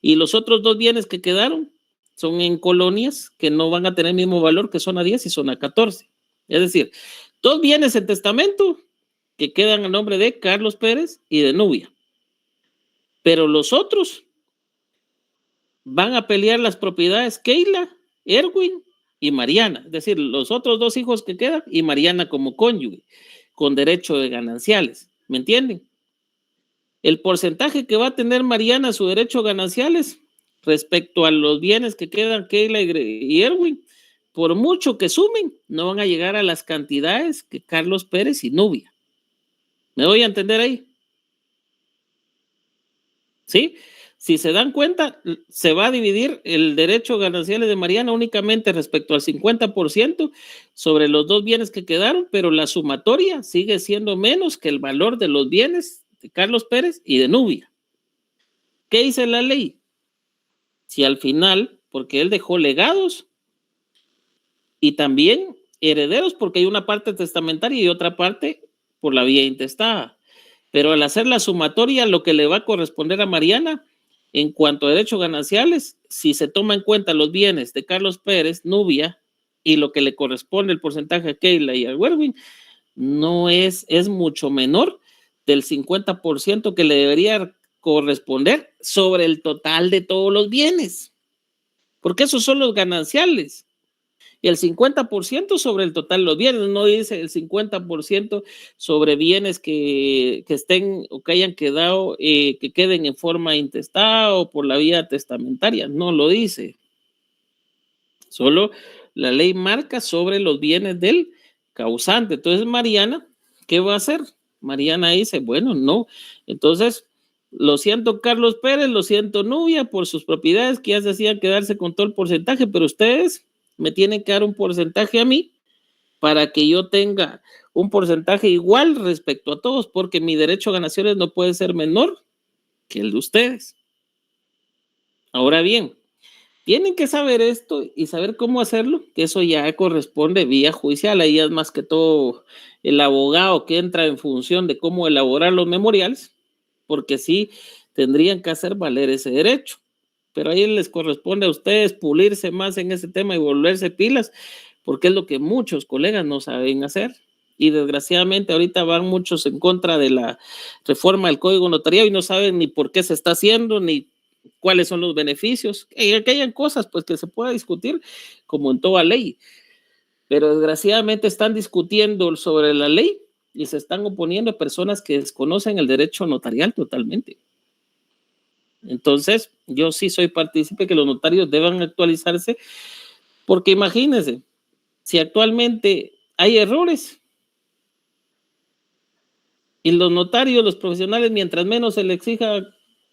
Y los otros dos bienes que quedaron son en colonias que no van a tener el mismo valor que zona 10 y zona 14. Es decir, dos bienes en testamento que quedan a nombre de Carlos Pérez y de Nubia. Pero los otros van a pelear las propiedades Keila, Erwin y Mariana. Es decir, los otros dos hijos que quedan y Mariana como cónyuge, con derecho de gananciales. ¿Me entienden? El porcentaje que va a tener Mariana a su derecho gananciales respecto a los bienes que quedan Keila y Erwin, por mucho que sumen, no van a llegar a las cantidades que Carlos Pérez y Nubia. ¿Me doy a entender ahí? ¿Sí? Si se dan cuenta, se va a dividir el derecho gananciales de Mariana únicamente respecto al 50% sobre los dos bienes que quedaron, pero la sumatoria sigue siendo menos que el valor de los bienes de Carlos Pérez y de Nubia. ¿qué dice la ley? Si al final, porque él dejó legados y también herederos, porque hay una parte testamentaria y otra parte por la vía intestada. Pero al hacer la sumatoria, lo que le va a corresponder a Mariana, en cuanto a derechos gananciales, si se toma en cuenta los bienes de Carlos Pérez, Nubia, y lo que le corresponde el porcentaje a Keila y a Werwin, no es mucho menor del 50% que le debería corresponder sobre el total de todos los bienes, porque esos son los gananciales. Y el 50% sobre el total de los bienes, no dice el 50% sobre bienes que estén o que hayan quedado, que queden en forma intestada o por la vía testamentaria, no lo dice. Solo la ley marca sobre los bienes del causante. Entonces, Mariana, ¿qué va a hacer? Mariana dice, bueno, no. Entonces, lo siento, Carlos Pérez, lo siento, Nubia, por sus propiedades que ya se hacían quedarse con todo el porcentaje, pero ustedes me tienen que dar un porcentaje a mí para que yo tenga un porcentaje igual respecto a todos, porque mi derecho a gananciales no puede ser menor que el de ustedes. Ahora bien, tienen que saber esto y saber cómo hacerlo, que eso ya corresponde vía judicial. Ahí es más que todo el abogado que entra en función de cómo elaborar los memoriales, porque sí tendrían que hacer valer ese derecho. Pero ahí les corresponde a ustedes pulirse más en ese tema y volverse pilas, porque es lo que muchos colegas no saben hacer. Y desgraciadamente ahorita van muchos en contra de la reforma del Código Notariado y no saben ni por qué se está haciendo, ni cuáles son los beneficios. Que hayan cosas pues que se pueda discutir como en toda ley. Pero desgraciadamente están discutiendo sobre la ley y se están oponiendo a personas que desconocen el derecho notarial totalmente. Entonces, yo sí soy partícipe que los notarios deban actualizarse, porque imagínense, si actualmente hay errores y los notarios, los profesionales, mientras menos se les exija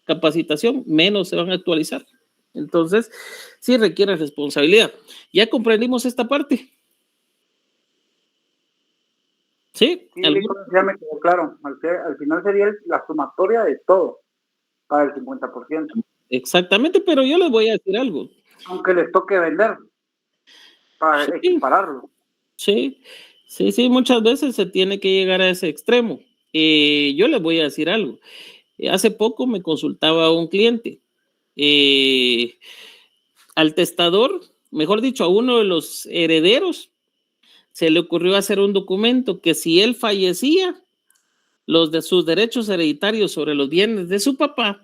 capacitación, menos se van a actualizar. Entonces, sí requiere responsabilidad. ¿Ya comprendimos esta parte? ¿Sí? Sí, ya me quedó claro. Al final sería la sumatoria de todo para el 50%. Exactamente, pero yo les voy a decir algo. Aunque les toque vender para equipararlo. Sí, muchas veces se tiene que llegar a ese extremo. Yo les voy a decir algo. Hace poco me consultaba un cliente. Al testador, mejor dicho, a uno de los herederos, se le ocurrió hacer un documento que si él fallecía, los de sus derechos hereditarios sobre los bienes de su papá,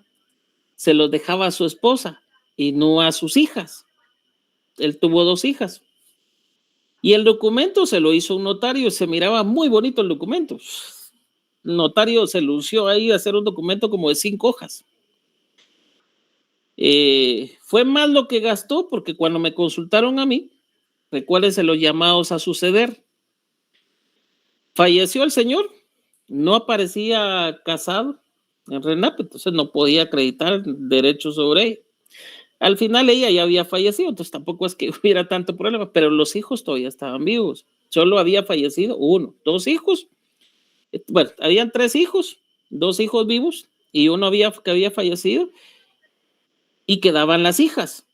se los dejaba a su esposa y no a sus hijas. Él tuvo 2 hijas. Y el documento se lo hizo un notario, se miraba muy bonito el documento. El notario se lució ahí a hacer un documento como de 5 hojas. Fue más lo que gastó, porque cuando me consultaron a mí, recuérdense los llamados a suceder. Falleció el señor, no aparecía casado en RENAPE, entonces no podía acreditar derechos sobre ella. Al final ella ya había fallecido, entonces tampoco es que hubiera tanto problema, pero los hijos todavía estaban vivos. Solo había fallecido 1, 2 hijos. Bueno, habían 3 hijos, 2 hijos vivos y uno que había fallecido y quedaban las hijas.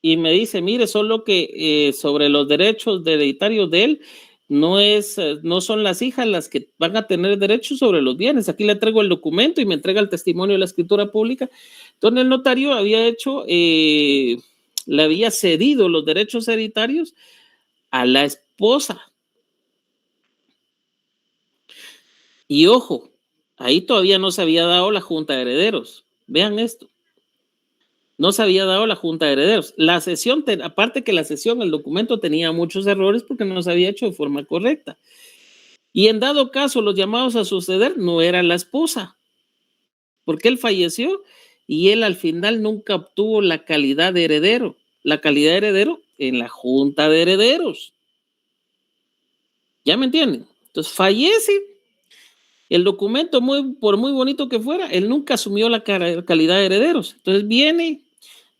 Y me dice, mire, solo que sobre los derechos hereditarios de él, no son las hijas las que van a tener derechos sobre los bienes. Aquí le traigo el documento y me entrega el testimonio de la escritura pública. Entonces el notario había hecho, le había cedido los derechos hereditarios a la esposa. Y ojo, ahí todavía no se había dado la junta de herederos. Vean esto. No se había dado la junta de herederos. La sesión, aparte que la sesión, el documento tenía muchos errores porque no se había hecho de forma correcta. Y en dado caso, los llamados a suceder no era la esposa, porque él falleció y él al final nunca obtuvo la calidad de heredero. La calidad de heredero en la junta de herederos. ¿Ya me entienden? Entonces fallece. El documento, por muy bonito que fuera, él nunca asumió la calidad de herederos. Entonces viene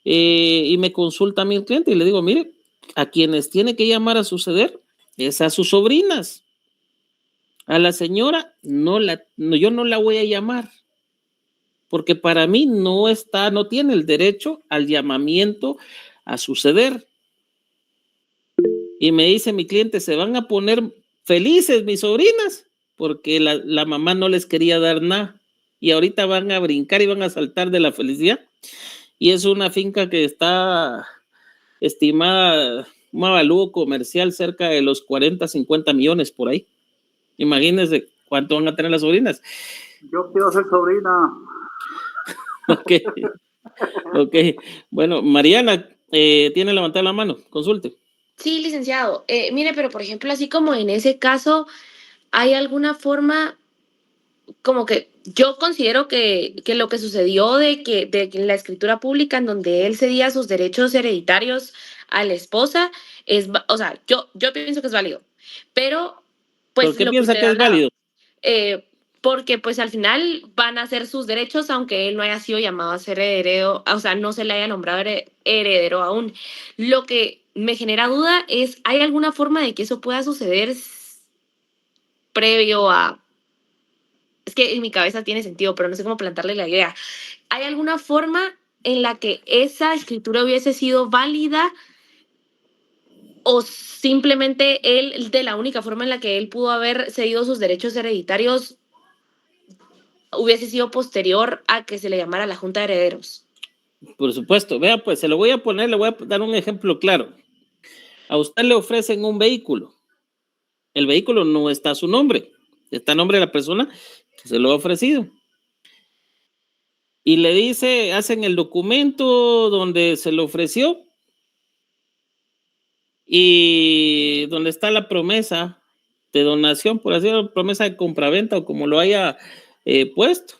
y me consulta a mi cliente y le digo, mire, a quienes tiene que llamar a suceder es a sus sobrinas. A la señora yo no la voy a llamar. porque para mí no tiene el derecho al llamamiento a suceder. Y me dice mi cliente, se van a poner felices mis sobrinas, porque la mamá no les quería dar nada, y ahorita van a brincar y van a saltar de la felicidad. Y es una finca que está estimada, un avalúo comercial cerca de los 40, 50 millones por ahí. Imagínense cuánto van a tener las sobrinas. Yo quiero ser sobrina. Ok. Bueno, Mariana, tiene levantada la mano, consulte. Sí, licenciado. Mire, pero por ejemplo, así como en ese caso, ¿hay alguna forma, como que yo considero que lo que sucedió de que la escritura pública en donde él cedía sus derechos hereditarios a la esposa, o sea, yo pienso que es válido, pero pues ¿Por qué lo piensa usted que es hablaba, válido? porque pues al final van a ser sus derechos aunque él no haya sido llamado a ser heredero, o sea, no se le haya nombrado heredero aún. Lo que me genera duda es, ¿hay alguna forma de que eso pueda suceder previo a... Es que en mi cabeza tiene sentido, pero no sé cómo plantearle la idea. ¿Hay alguna forma en la que esa escritura hubiese sido válida o simplemente él, de la única forma en la que él pudo haber cedido sus derechos hereditarios, hubiese sido posterior a que se le llamara la Junta de Herederos? Por supuesto. Vea, pues se lo voy a poner, le voy a dar un ejemplo claro. A usted le ofrecen un vehículo. El vehículo no está a su nombre, está a nombre de la persona que se lo ha ofrecido. Y le dice, hacen el documento donde se lo ofreció y donde está la promesa de donación, por así decirlo, promesa de compraventa o como lo haya puesto.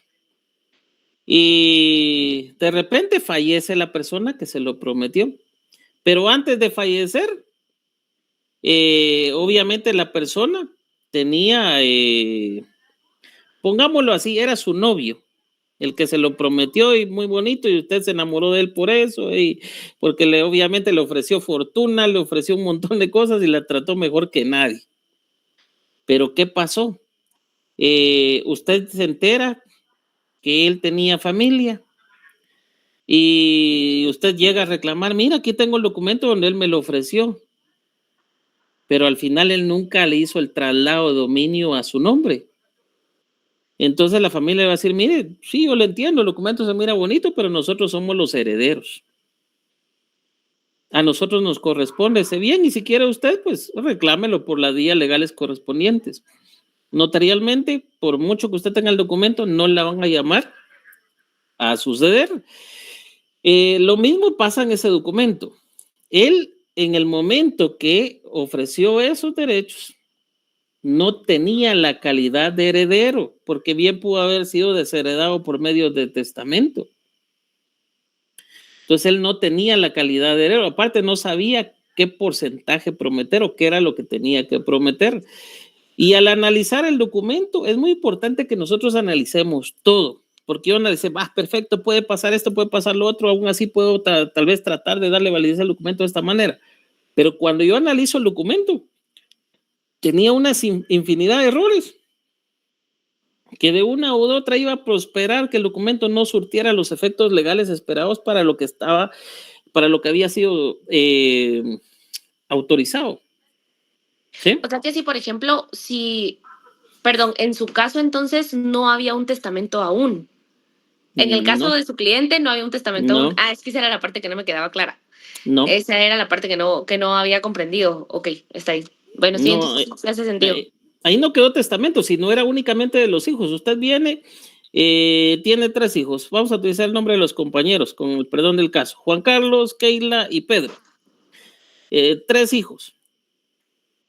Y de repente fallece la persona que se lo prometió. Pero antes de fallecer, obviamente la persona tenía, pongámoslo así, era su novio, el que se lo prometió y muy bonito, y usted se enamoró de él por eso, y porque obviamente le ofreció fortuna, le ofreció un montón de cosas y la trató mejor que nadie. Pero ¿qué pasó? Usted se entera que él tenía familia y usted llega a reclamar, mira, aquí tengo el documento donde él me lo ofreció, pero al final él nunca le hizo el traslado de dominio a su nombre. Entonces la familia va a decir, mire, sí, yo lo entiendo, el documento se mira bonito, pero nosotros somos los herederos. A nosotros nos corresponde ese bien, y si quiere usted, pues reclámelo por las vías legales correspondientes. Notarialmente, por mucho que usted tenga el documento, no la van a llamar a suceder. Lo mismo pasa en ese documento. Él, en el momento que ofreció esos derechos, no tenía la calidad de heredero, porque bien pudo haber sido desheredado por medio de testamento. Entonces él no tenía la calidad de heredero, aparte no sabía qué porcentaje prometer o qué era lo que tenía que prometer. Y al analizar el documento, es muy importante que nosotros analicemos todo, porque yo analicé, perfecto, puede pasar esto, puede pasar lo otro, aún así puedo tal vez tratar de darle validez al documento de esta manera. Pero cuando yo analizo el documento, tenía una infinidad de errores, que de una u otra iba a prosperar que el documento no surtiera los efectos legales esperados para lo que había sido autorizado. ¿Sí? O sea que si, por ejemplo, en su caso entonces no había un testamento aún. En el caso de su cliente no había un testamento aún. Es que esa era la parte que no me quedaba clara. No. Esa era la parte que no había comprendido. Ok, está ahí. Bueno, sí, entonces hace sentido. Ahí no quedó testamento, sino era únicamente de los hijos. Usted viene, tiene 3 hijos. Vamos a utilizar el nombre de los compañeros, con el perdón del caso. Juan Carlos, Keila y Pedro. 3 hijos.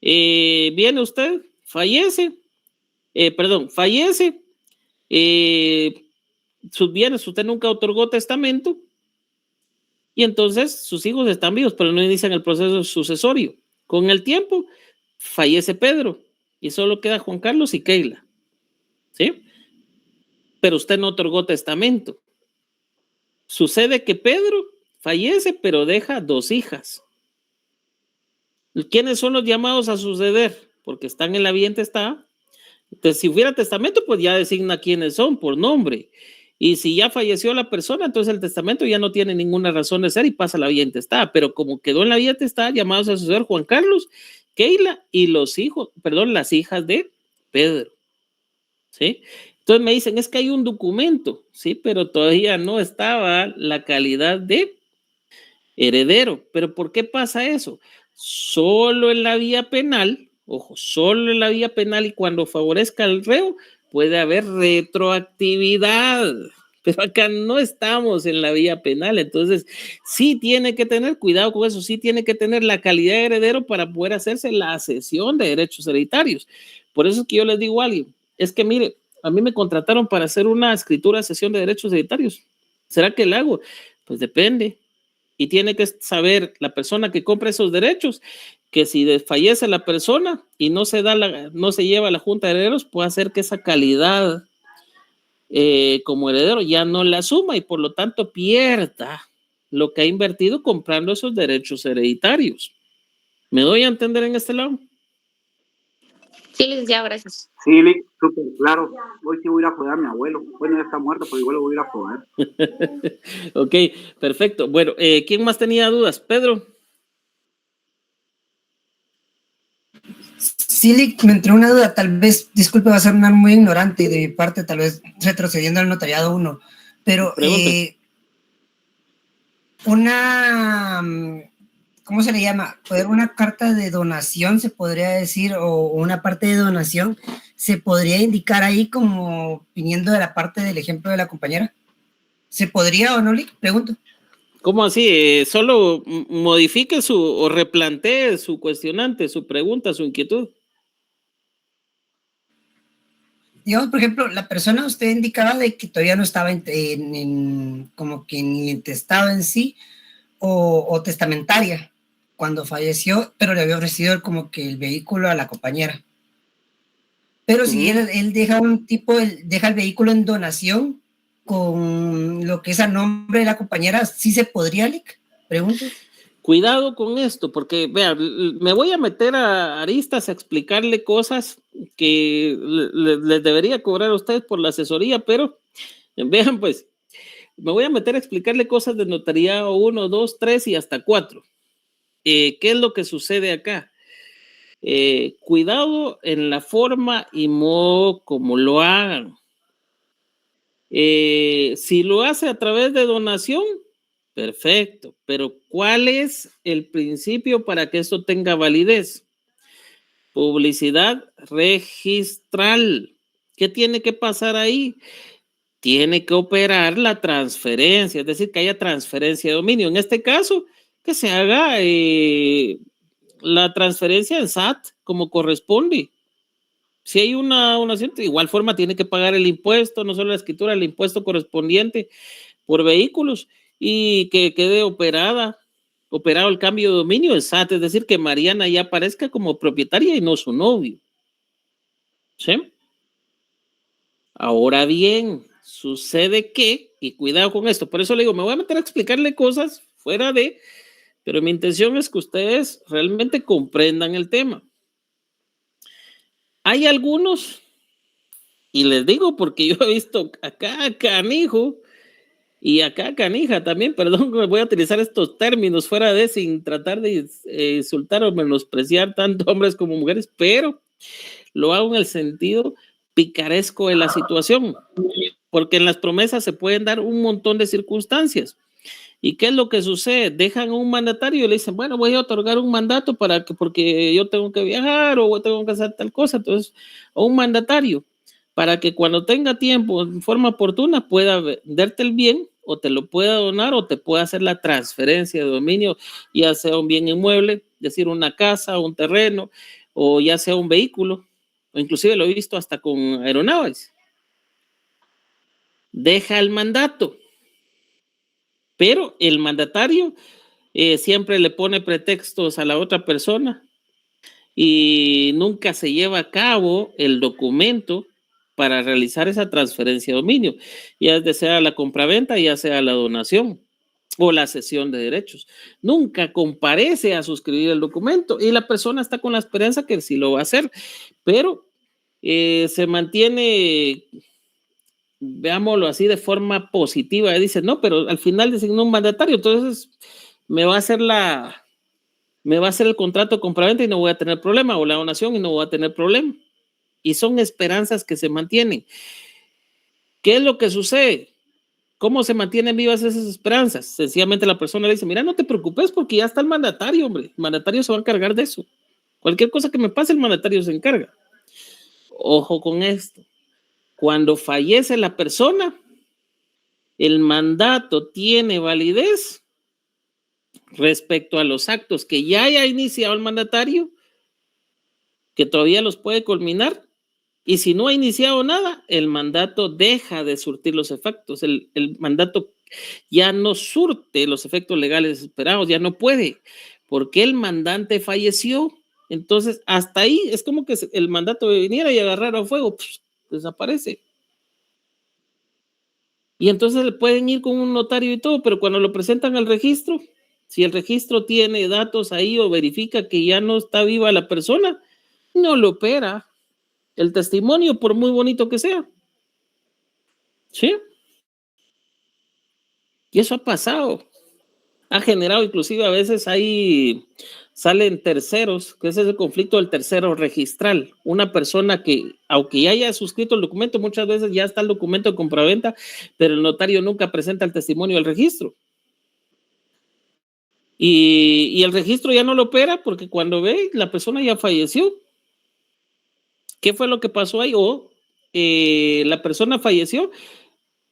Viene usted, fallece. Sus bienes, usted nunca otorgó testamento. Y entonces sus hijos están vivos, pero no inician el proceso sucesorio. Con el tiempo, fallece Pedro y solo queda Juan Carlos y Keila. ¿Sí? Pero usted no otorgó testamento. Sucede que Pedro fallece, pero deja 2 hijas. ¿Quiénes son los llamados a suceder? Porque están en la vida intestada. Entonces, si hubiera testamento, pues ya designa quiénes son por nombre. Y si ya falleció la persona, entonces el testamento ya no tiene ninguna razón de ser y pasa a la vía intestada. Pero como quedó en la vía intestada, llamados a suceder Juan Carlos, Keila y las hijas de Pedro. ¿Sí? Entonces me dicen, es que hay un documento, sí, pero todavía no estaba la calidad de heredero. ¿Pero por qué pasa eso? Solo en la vía penal, ojo, solo en la vía penal y cuando favorezca al reo puede haber retroactividad. Pero acá no estamos en la vía penal, entonces sí tiene que tener cuidado con eso, sí tiene que tener la calidad de heredero para poder hacerse la cesión de derechos hereditarios. Por eso es que yo les digo a alguien, es que mire, a mí me contrataron para hacer una escritura de cesión de derechos hereditarios. ¿Será que la hago? Pues depende. Y tiene que saber la persona que compra esos derechos que si fallece la persona y no se lleva a la junta de herederos, puede hacer que esa calidad como heredero ya no la asuma y por lo tanto pierda lo que ha invertido comprando esos derechos hereditarios. ¿Me doy a entender en este lado? Sí, licenciado, gracias. Sí, súper claro. Hoy sí voy a ir a joder a mi abuelo. Bueno, ya está muerto, pero igual lo voy a ir a joder. Ok, perfecto. Bueno, ¿quién más tenía dudas? Pedro. Sí, me entró una duda, tal vez, disculpe, va a ser una muy ignorante de mi parte, tal vez retrocediendo al notariado 1, pero ¿cómo se le llama? Una carta de donación, se podría decir, o una parte de donación, ¿se podría indicar ahí como viniendo de la parte del ejemplo de la compañera? ¿Se podría o no, Lick? Pregunto. ¿Cómo así? Solo modifique o replantee su cuestionante, su pregunta, su inquietud. Digamos, por ejemplo, la persona usted indicaba de que todavía no estaba como que ni intestado en sí o testamentaria cuando falleció, pero le había ofrecido como que el vehículo a la compañera. Pero si él deja deja el vehículo en donación con lo que es a nombre de la compañera, ¿sí se podría, Lick? Pregunto. Cuidado con esto, porque vean, me voy a meter a aristas a explicarle cosas que les debería cobrar a ustedes por la asesoría, pero vean pues, me voy a meter a explicarle cosas de notariado 1, 2, 3 y hasta 4. ¿Qué es lo que sucede acá? Cuidado en la forma y modo como lo hagan. Si lo hace a través de donación, perfecto, pero ¿cuál es el principio para que esto tenga validez? Publicidad registral. ¿Qué tiene que pasar ahí? Tiene que operar la transferencia, es decir, que haya transferencia de dominio. En este caso, que se haga la transferencia en SAT como corresponde. Si hay una de igual forma tiene que pagar el impuesto, no solo la escritura, el impuesto correspondiente por vehículos y que quede operado el cambio de dominio en SAT, es decir, que Mariana ya aparezca como propietaria y no su novio. ¿Sí? Ahora bien, sucede que, y cuidado con esto, por eso le digo, me voy a meter a explicarle cosas fuera de, pero mi intención es que ustedes realmente comprendan el tema. Hay algunos, y les digo porque yo he visto acá canijo y acá canija también, perdón, voy a utilizar estos términos fuera de sin tratar de insultar o menospreciar tanto hombres como mujeres, pero lo hago en el sentido picaresco de la situación, porque en las promesas se pueden dar un montón de circunstancias. ¿Y qué es lo que sucede? Dejan a un mandatario y le dicen, bueno, voy a otorgar un mandato porque yo tengo que viajar o tengo que hacer tal cosa. Entonces, a un mandatario para que cuando tenga tiempo, en forma oportuna, pueda venderte el bien o te lo pueda donar o te pueda hacer la transferencia de dominio, ya sea un bien inmueble, es decir, una casa, un terreno, o ya sea un vehículo, o inclusive lo he visto hasta con aeronaves. Deja el mandato. Pero el mandatario siempre le pone pretextos a la otra persona y nunca se lleva a cabo el documento para realizar esa transferencia de dominio, ya sea la compraventa, ya sea la donación o la cesión de derechos. Nunca comparece a suscribir el documento y la persona está con la esperanza que sí lo va a hacer, pero se mantiene veámoslo así de forma positiva, dice, no, pero al final designó un mandatario, entonces me va a hacer el contrato de compraventa y no voy a tener problema, o la donación y no voy a tener problema. Y son esperanzas que se mantienen. ¿Qué es lo que sucede? ¿Cómo se mantienen vivas esas esperanzas? Sencillamente la persona le dice, mira, no te preocupes porque ya está el mandatario, hombre. El mandatario se va a encargar de eso. Cualquier cosa que me pase, el mandatario se encarga. Ojo con esto. Cuando fallece la persona, el mandato tiene validez respecto a los actos que ya haya iniciado el mandatario, que todavía los puede culminar, y si no ha iniciado nada, el mandato deja de surtir los efectos. El mandato ya no surte los efectos legales esperados, ya no puede, porque el mandante falleció. Entonces, hasta ahí es como que el mandato viniera y agarrara fuego, desaparece. Y entonces le pueden ir con un notario y todo, pero cuando lo presentan al registro, si el registro tiene datos ahí o verifica que ya no está viva la persona, no lo opera el testimonio, por muy bonito que sea. ¿Sí? Y eso ha pasado. Ha generado, inclusive a veces ahí salen terceros, que ese es el conflicto del tercero registral. Una persona que, aunque ya haya suscrito el documento, muchas veces ya está el documento de compraventa, pero el notario nunca presenta el testimonio del registro. Y el registro ya no lo opera porque cuando ve, la persona ya falleció. ¿Qué fue lo que pasó ahí? La persona falleció,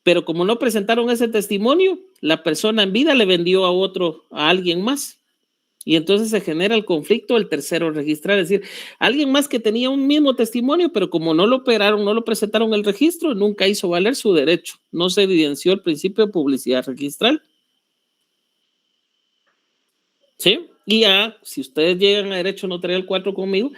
pero como no presentaron ese testimonio, la persona en vida le vendió a alguien más. Y entonces se genera el conflicto del tercero registral, es decir, alguien más que tenía un mismo testimonio, pero como no lo operaron, no lo presentaron el registro, nunca hizo valer su derecho. No se evidenció el principio de publicidad registral. ¿Sí? Y ya, si ustedes llegan a derecho notarial 4 conmigo,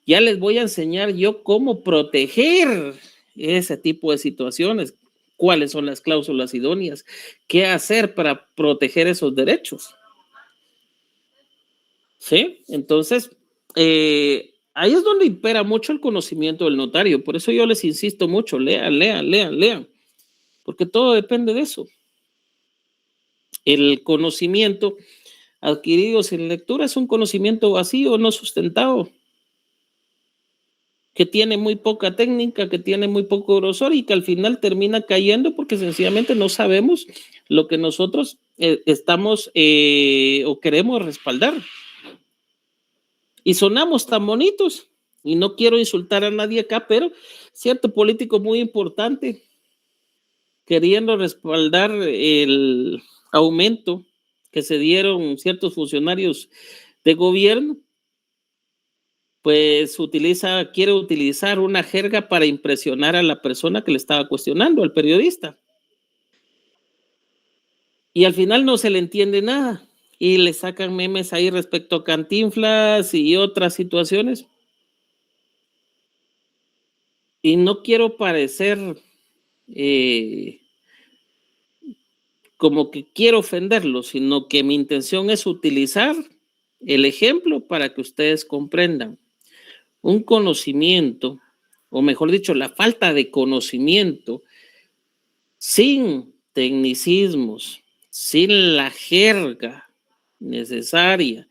ya les voy a enseñar yo cómo proteger ese tipo de situaciones, cuáles son las cláusulas idóneas, qué hacer para proteger esos derechos. ¿Sí? Entonces, ahí es donde impera mucho el conocimiento del notario. Por eso yo les insisto mucho, lean, porque todo depende de eso. El conocimiento adquirido sin lectura es un conocimiento vacío, no sustentado, que tiene muy poca técnica, que tiene muy poco grosor y que al final termina cayendo porque sencillamente no sabemos lo que nosotros estamos o queremos respaldar. Y sonamos tan bonitos, y no quiero insultar a nadie acá, pero cierto político muy importante queriendo respaldar el aumento que se dieron ciertos funcionarios de gobierno, pues quiere utilizar una jerga para impresionar a la persona que le estaba cuestionando, al periodista. Y al final no se le entiende nada. Y le sacan memes ahí respecto a Cantinflas y otras situaciones. Y no quiero parecer como que quiero ofenderlo, sino que mi intención es utilizar el ejemplo para que ustedes comprendan. Un conocimiento, o mejor dicho, la falta de conocimiento, sin tecnicismos, sin la jerga necesaria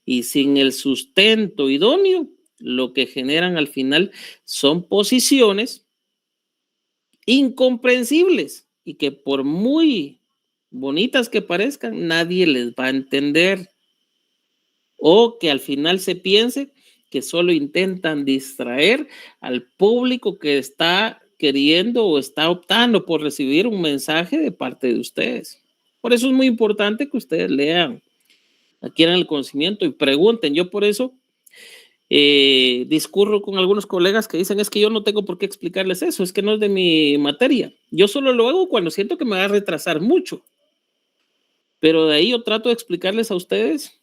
y sin el sustento idóneo, lo que generan al final son posiciones incomprensibles y que por muy bonitas que parezcan, nadie les va a entender, o que al final se piense que solo intentan distraer al público que está queriendo o está optando por recibir un mensaje de parte de ustedes. Por eso es muy importante que ustedes lean, adquieran el conocimiento y pregunten. Yo por eso discurro con algunos colegas que dicen es que yo no tengo por qué explicarles eso, es que no es de mi materia. Yo solo lo hago cuando siento que me va a retrasar mucho. Pero de ahí yo trato de explicarles a ustedes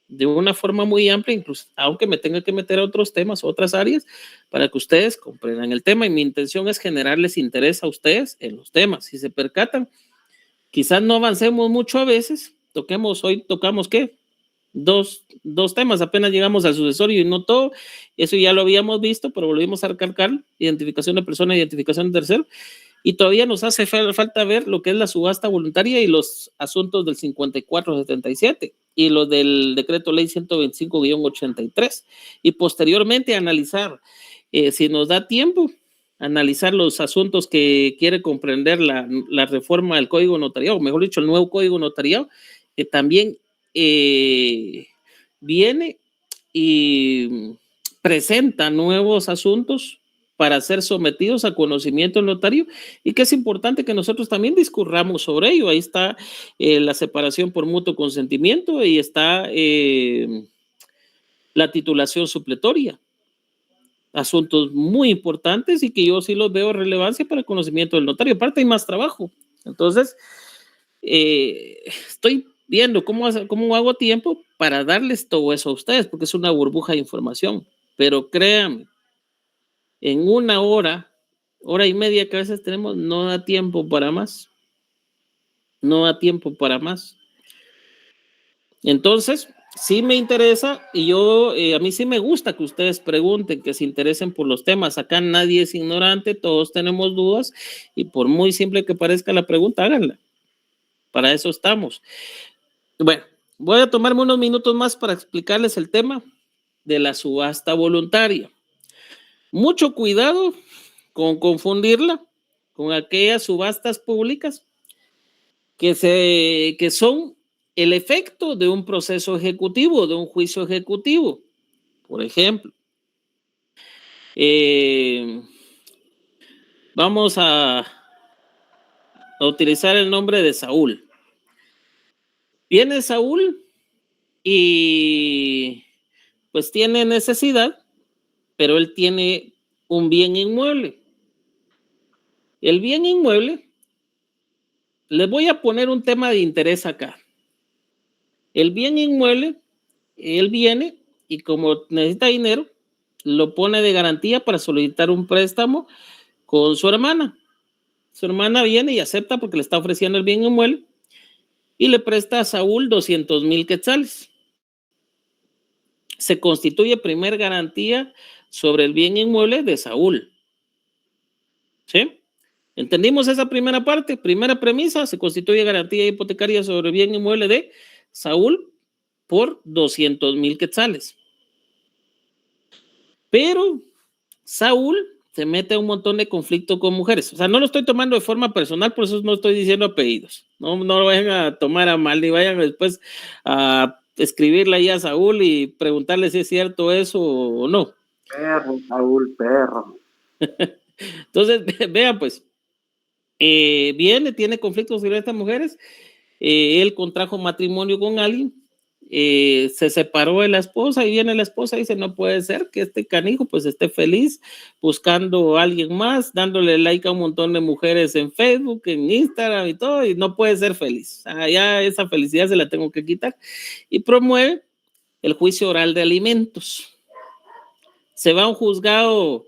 de una forma muy amplia, incluso aunque me tenga que meter a otros temas, otras áreas, para que ustedes comprendan el tema. Y mi intención es generarles interés a ustedes en los temas. Si se percatan, quizás no avancemos mucho a veces. Hoy tocamos, ¿qué? Dos temas, apenas llegamos al sucesorio y no todo. Eso ya lo habíamos visto, pero volvimos a recalcar: identificación de persona, identificación de tercero. Y todavía nos hace falta ver lo que es la subasta voluntaria y los asuntos del 5477 y los del decreto ley 125-83. Y posteriormente analizar, si nos da tiempo, analizar los asuntos que quiere comprender la reforma del Código Notariado, o mejor dicho, el nuevo Código Notariado, que también viene y presenta nuevos asuntos para ser sometidos a conocimiento del notario, y que es importante que nosotros también discurramos sobre ello. Ahí está la separación por mutuo consentimiento y está la titulación supletoria. Asuntos muy importantes y que yo sí los veo relevancia para el conocimiento del notario. Aparte hay más trabajo. Entonces, estoy viendo cómo hago tiempo para darles todo eso a ustedes, porque es una burbuja de información. Pero créanme, en una hora y media que a veces tenemos, no da tiempo para más. No da tiempo para más. Entonces, sí me interesa y a mí sí me gusta que ustedes pregunten, que se interesen por los temas. Acá nadie es ignorante, todos tenemos dudas y por muy simple que parezca la pregunta, háganla. Para eso estamos. Bueno, voy a tomarme unos minutos más para explicarles el tema de la subasta voluntaria. Mucho cuidado con confundirla con aquellas subastas públicas que son el efecto de un proceso ejecutivo, de un juicio ejecutivo. Por ejemplo, vamos a utilizar el nombre de Saúl. Viene Saúl y pues tiene necesidad, pero él tiene un bien inmueble. El bien inmueble, les voy a poner un tema de interés acá. El bien inmueble, él viene y como necesita dinero, lo pone de garantía para solicitar un préstamo con su hermana. Su hermana viene y acepta porque le está ofreciendo el bien inmueble y le presta a Saúl 200,000 quetzales. Se constituye primer garantía sobre el bien inmueble de Saúl. ¿Sí? ¿Entendimos esa primera parte? Primera premisa, se constituye garantía hipotecaria sobre el bien inmueble de Saúl por 200,000 quetzales. Pero Saúl se mete a un montón de conflictos con mujeres. O sea, no lo estoy tomando de forma personal, por eso no estoy diciendo apellidos. No lo vayan a tomar a mal, ni vayan después a escribirle ahí a Saúl y preguntarle si es cierto eso o no. Perro, Saúl, perro. Entonces, vean pues, tiene conflictos con estas mujeres, él contrajo matrimonio con alguien, se separó de la esposa y viene la esposa y dice, no puede ser que este canijo pues esté feliz buscando a alguien más, dándole like a un montón de mujeres en Facebook, en Instagram y todo, y no puede ser feliz. Ya esa felicidad se la tengo que quitar. Y promueve el juicio oral de alimentos. Se va a un juzgado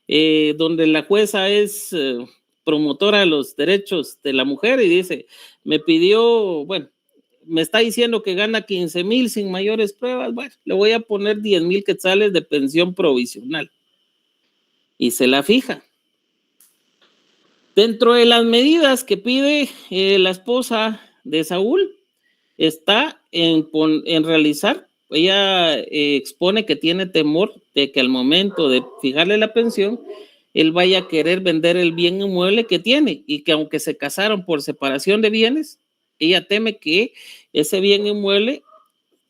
donde la jueza es promotora de los derechos de la mujer y dice, me está diciendo que gana 15,000 sin mayores pruebas, bueno, le voy a poner 10,000 quetzales de pensión provisional. Y se la fija. Dentro de las medidas que pide la esposa de Saúl, está en realizar, ella expone que tiene temor de que al momento de fijarle la pensión, él vaya a querer vender el bien inmueble que tiene y que aunque se casaron por separación de bienes, ella teme que ese bien inmueble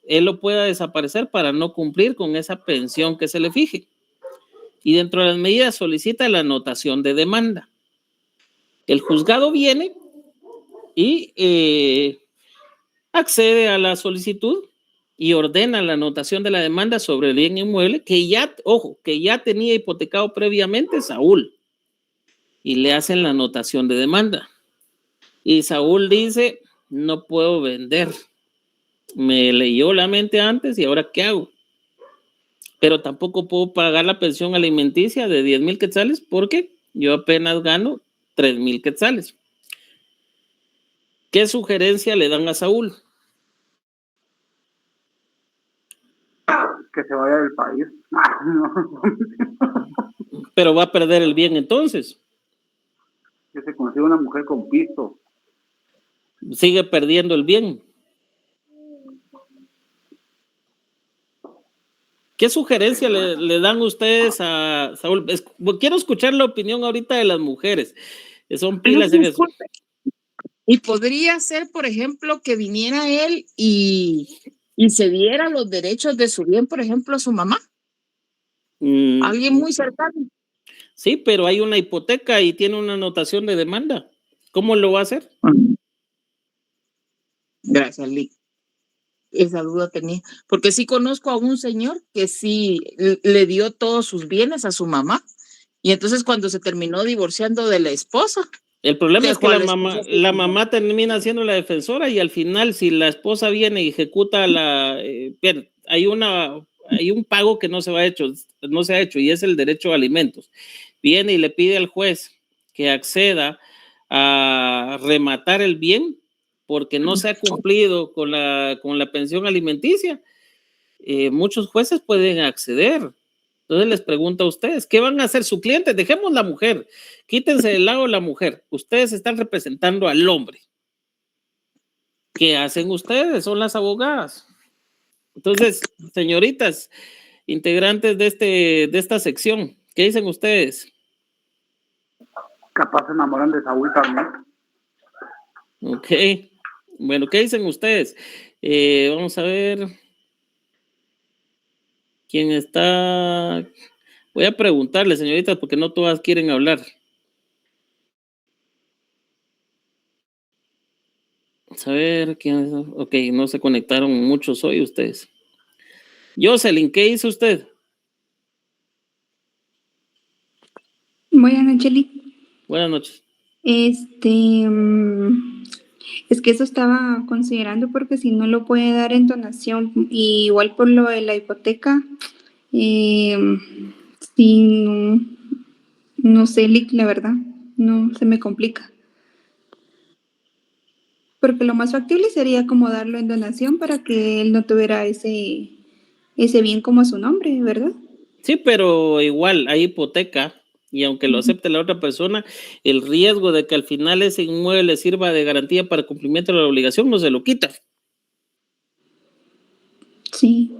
él lo pueda desaparecer para no cumplir con esa pensión que se le fije. Y dentro de las medidas solicita la anotación de demanda. El juzgado viene y accede a la solicitud y ordena la anotación de la demanda sobre el bien inmueble que ya tenía hipotecado previamente Saúl, y le hacen la anotación de demanda. Y Saúl dice, no puedo vender, me leyó la mente antes y ahora ¿qué hago? Pero tampoco puedo pagar la pensión alimenticia de 10,000 quetzales porque yo apenas gano 3,000 quetzales. ¿Qué sugerencia le dan a Saúl? Que se vaya del país. Pero va a perder el bien entonces. Yo sé conocido a una mujer con pisto. Sigue perdiendo el bien. ¿Qué sugerencia le dan ustedes a Saúl? Quiero escuchar la opinión ahorita de las mujeres, que son pilas en eso. Y podría ser, por ejemplo, que viniera él y se diera los derechos de su bien, por ejemplo, a su mamá. Alguien muy cercano. Sí, pero hay una hipoteca y tiene una anotación de demanda. ¿Cómo lo va a hacer? Gracias, Lee. Esa duda tenía. Porque sí conozco a un señor que sí le dio todos sus bienes a su mamá. Y entonces cuando se terminó divorciando de la esposa. El problema es que la mamá termina siendo la defensora y al final si la esposa viene y ejecuta hay un pago que no se ha hecho y es el derecho a alimentos. Viene y le pide al juez que acceda a rematar el bien porque no se ha cumplido con la pensión alimenticia. Muchos jueces pueden acceder. Entonces les pregunto a ustedes, ¿qué van a hacer su cliente? Dejemos la mujer, quítense del lado la mujer. Ustedes están representando al hombre. ¿Qué hacen ustedes? Son las abogadas. Entonces, señoritas, integrantes de esta sección, ¿qué dicen ustedes? Capaz se enamoran de Saúl también. Ok. Bueno, ¿qué dicen ustedes? Vamos a ver. ¿Quién está? Voy a preguntarle, señoritas, porque no todas quieren hablar. Vamos a ver quién es. Ok, no se conectaron muchos hoy ustedes. Jocelyn, ¿qué hizo usted? Buenas noches, Lee. Buenas noches. Es que eso estaba considerando porque si no lo puede dar en donación, y igual por lo de la hipoteca, sí, no sé, Lick, la verdad, no se me complica. Porque lo más factible sería como darlo en donación para que él no tuviera ese bien como a su nombre, ¿verdad? Sí, pero igual hay hipoteca y aunque lo acepte la otra persona, el riesgo de que al final ese inmueble sirva de garantía para cumplimiento de la obligación no se lo quita. Sí.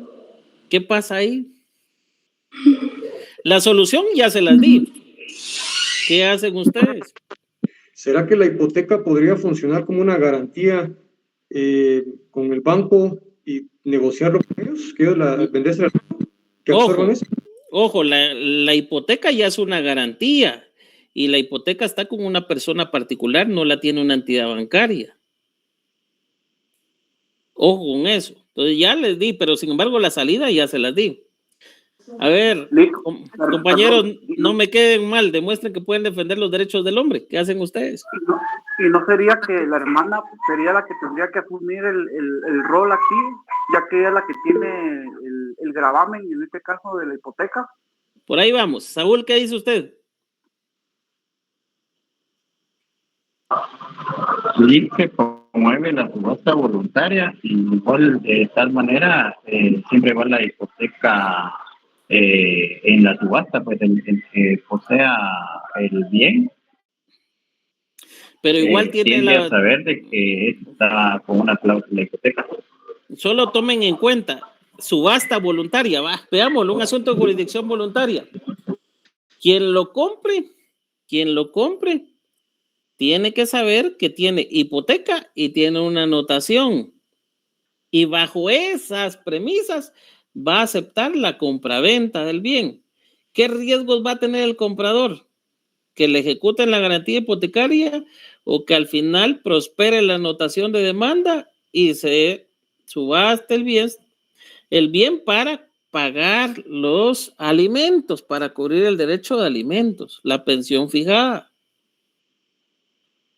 ¿Qué pasa ahí? La solución ya se las di. ¿Qué hacen ustedes? ¿Será que la hipoteca podría funcionar como una garantía con el banco y negociarlo con ellos? ¿Que ellos vendérsela? ¿Que absorban eso? Ojo, la hipoteca ya es una garantía y la hipoteca está con una persona particular, no la tiene una entidad bancaria. Ojo con eso. Entonces ya les di, pero sin embargo la salida ya se las di. A ver, compañeros, no me queden mal, demuestren que pueden defender los derechos del hombre. ¿Qué hacen ustedes? ¿Y no sería que la hermana sería la que tendría que asumir el rol aquí, ya que ella es la que tiene el gravamen, en este caso de la hipoteca? Por ahí vamos. Saúl, ¿qué dice usted? Sí, que promueve la subasta voluntaria y igual de tal manera siempre va la hipoteca en la subasta, pues el que posea el bien. Pero igual tiene a saber de que está con una cláusula de hipoteca. Solo tomen en cuenta subasta voluntaria, veámoslo, un asunto de jurisdicción voluntaria. Quien lo compre, tiene que saber que tiene hipoteca y tiene una anotación. Y bajo esas premisas va a aceptar la compraventa del bien. ¿Qué riesgos va a tener el comprador? ¿Que le ejecuten la garantía hipotecaria o que al final prospere la anotación de demanda y se subaste el bien para pagar los alimentos, para cubrir el derecho de alimentos, la pensión fijada?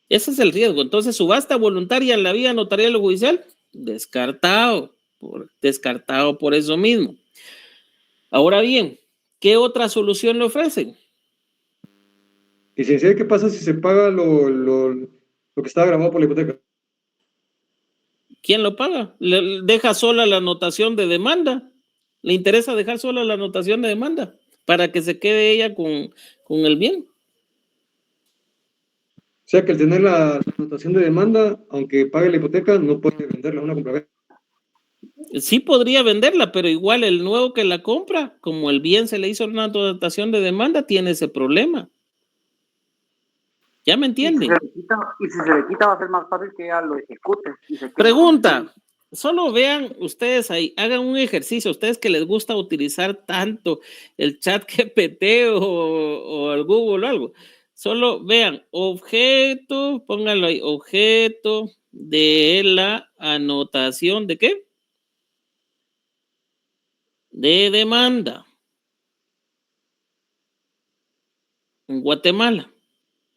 Ese es el riesgo. Entonces, subasta voluntaria en la vía notarial o judicial, descartado por eso mismo. Ahora bien, ¿qué otra solución le ofrecen? Licenciado, ¿qué pasa si se paga lo que estaba grabado por la hipoteca? ¿Quién lo paga? Le deja sola la anotación de demanda. ¿Le interesa dejar sola la anotación de demanda para que se quede ella con el bien? sea que al tener la anotación de demanda, aunque pague la hipoteca, no puede venderla a una compraventa. Sí podría venderla, pero igual el nuevo que la compra, como el bien se le hizo una anotación de demanda, tiene ese problema. ¿Ya me entienden? Y si se le quita va a ser más fácil que ella lo ejecute. Pregunta, solo vean ustedes ahí, hagan un ejercicio, ustedes que les gusta utilizar tanto el chat GPT o el Google o algo, solo vean objeto, pónganlo ahí, objeto de la anotación de ¿qué? De demanda en Guatemala.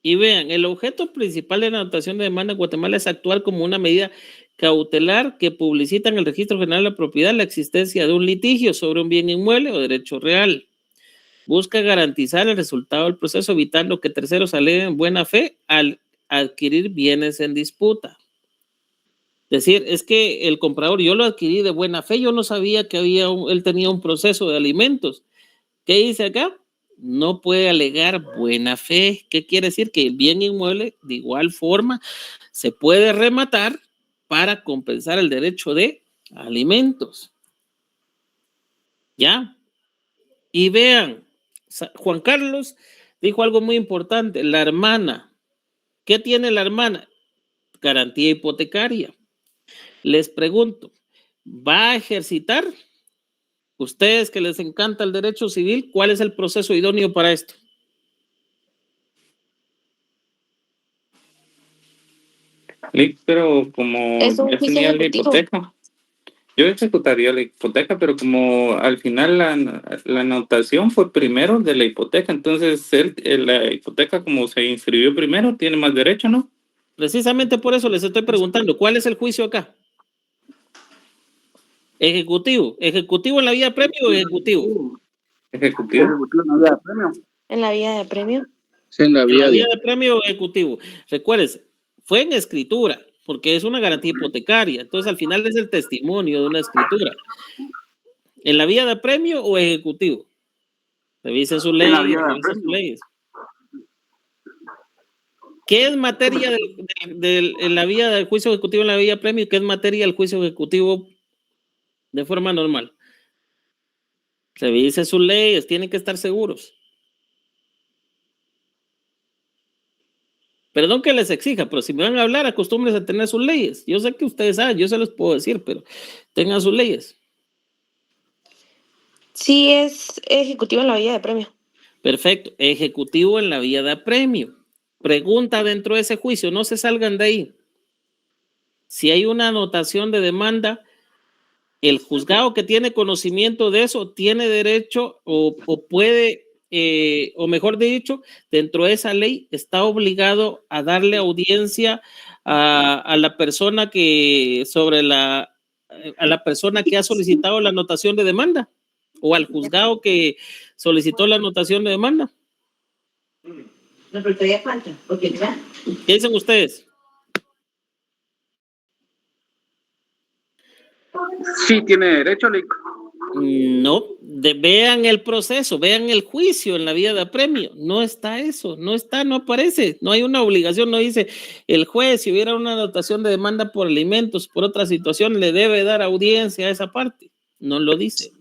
Y vean, el objeto principal de la anotación de demanda en Guatemala es actuar como una medida cautelar que publicita en el Registro General de la Propiedad la existencia de un litigio sobre un bien inmueble o derecho real. Busca garantizar el resultado del proceso, evitando que terceros aleguen en buena fe al adquirir bienes en disputa. Es decir, es que el comprador, yo lo adquirí de buena fe, yo no sabía que él tenía un proceso de alimentos. ¿Qué dice acá? No puede alegar buena fe. ¿Qué quiere decir? Que el bien inmueble de igual forma se puede rematar para compensar el derecho de alimentos. ¿Ya? Y vean, Juan Carlos dijo algo muy importante, la hermana. ¿Qué tiene la hermana? Garantía hipotecaria. Les pregunto, ¿va a ejercitar? Ustedes que les encanta el derecho civil, ¿cuál es el proceso idóneo para esto? Pero como Es un ya juicio tenía la ejecutivo. hipoteca, yo ejecutaría la hipoteca, pero como al final la anotación fue primero de la hipoteca, entonces la hipoteca como se inscribió primero, tiene más derecho, ¿no? Precisamente por eso les estoy preguntando, ¿cuál es el juicio acá? Ejecutivo. ¿Ejecutivo en la vía de premio o ejecutivo? Ejecutivo. Ejecutivo en la vía de premio. ¿En la vía de premio? Sí, en la En vía la vía de premio o ejecutivo. Recuérdense, fue en escritura, porque es una garantía hipotecaria. Entonces, al final es el testimonio de una escritura. ¿En la vía de premio o ejecutivo? Revisen sus leyes. Revisen sus leyes. ¿Qué es materia en la vía del juicio ejecutivo en la vía de premio y qué es materia del juicio ejecutivo de forma normal? Revisen sus leyes, tienen que estar seguros. Perdón que les exija, pero si me van a hablar, acostúmbrense a tener sus leyes. Yo sé que ustedes saben, yo se los puedo decir, pero tengan sus leyes. Sí, es ejecutivo en la vía de premio. Perfecto, ejecutivo en la vía de apremio. Pregunta dentro de ese juicio, no se salgan de ahí. Si hay una anotación de demanda, el juzgado que tiene conocimiento de eso tiene derecho o puede, o mejor dicho, dentro de esa ley está obligado a darle audiencia a la persona que a la persona que ha solicitado la anotación de demanda o al juzgado que solicitó la anotación de demanda. No, pero todavía falta, porque ya. ¿Qué dicen ustedes? Sí, tiene derecho, Lick. No, vean el proceso, vean el juicio en la vía de apremio. No está eso, no está, no aparece, no hay una obligación, no dice el juez, si hubiera una anotación de demanda por alimentos, por otra situación, le debe dar audiencia a esa parte. No lo dice.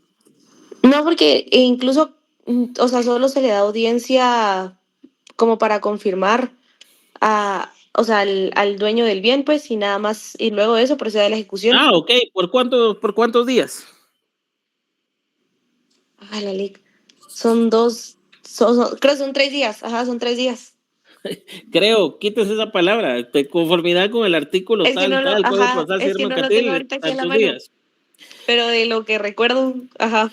No, porque incluso, o sea, solo se le da audiencia como para confirmar o sea, al dueño del bien, pues, y nada más, y luego de eso procede a la ejecución. Ah, ok, ¿por cuántos días? Ah, la ley. Son creo que son 3 días, ajá, son 3 días. Creo, quítese esa palabra, de conformidad con el artículo Es que tal, no lo, tal, Código ajá, Procesal es que no lo tengo ahorita aquí en la tantos mano. días. Pero de lo que recuerdo, ajá.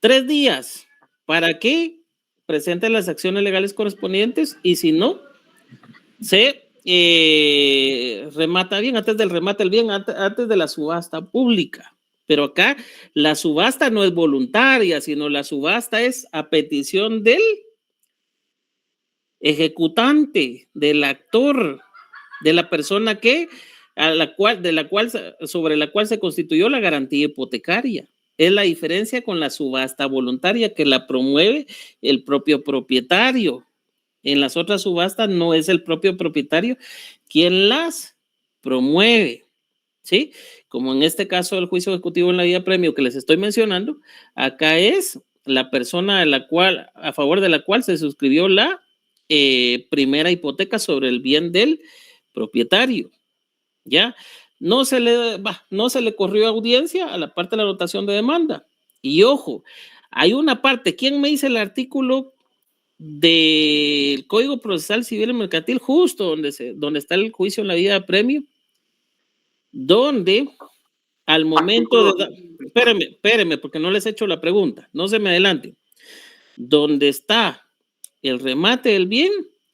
3 días. ¿Para qué? Presenten las acciones legales correspondientes y si no, se remata bien, antes del remate el bien, antes de la subasta pública. Pero acá la subasta no es voluntaria, sino la subasta es a petición del ejecutante, del actor, de la persona sobre la cual se constituyó la garantía hipotecaria. Es la diferencia con la subasta voluntaria que la promueve el propio propietario. En las otras subastas no es el propio propietario quien las promueve, ¿sí? Como en este caso del juicio ejecutivo en la vía premio que les estoy mencionando, acá es la persona a favor de la cual se suscribió la primera hipoteca sobre el bien del propietario, ¿ya? No se le corrió audiencia a la parte de la anotación de demanda. Y ojo, hay una parte, ¿quién me dice el artículo del Código Procesal Civil y Mercantil justo donde está el juicio en la vía de premio? Donde al momento de... Espéreme, porque no les he hecho la pregunta, no se me adelante. Donde está el remate del bien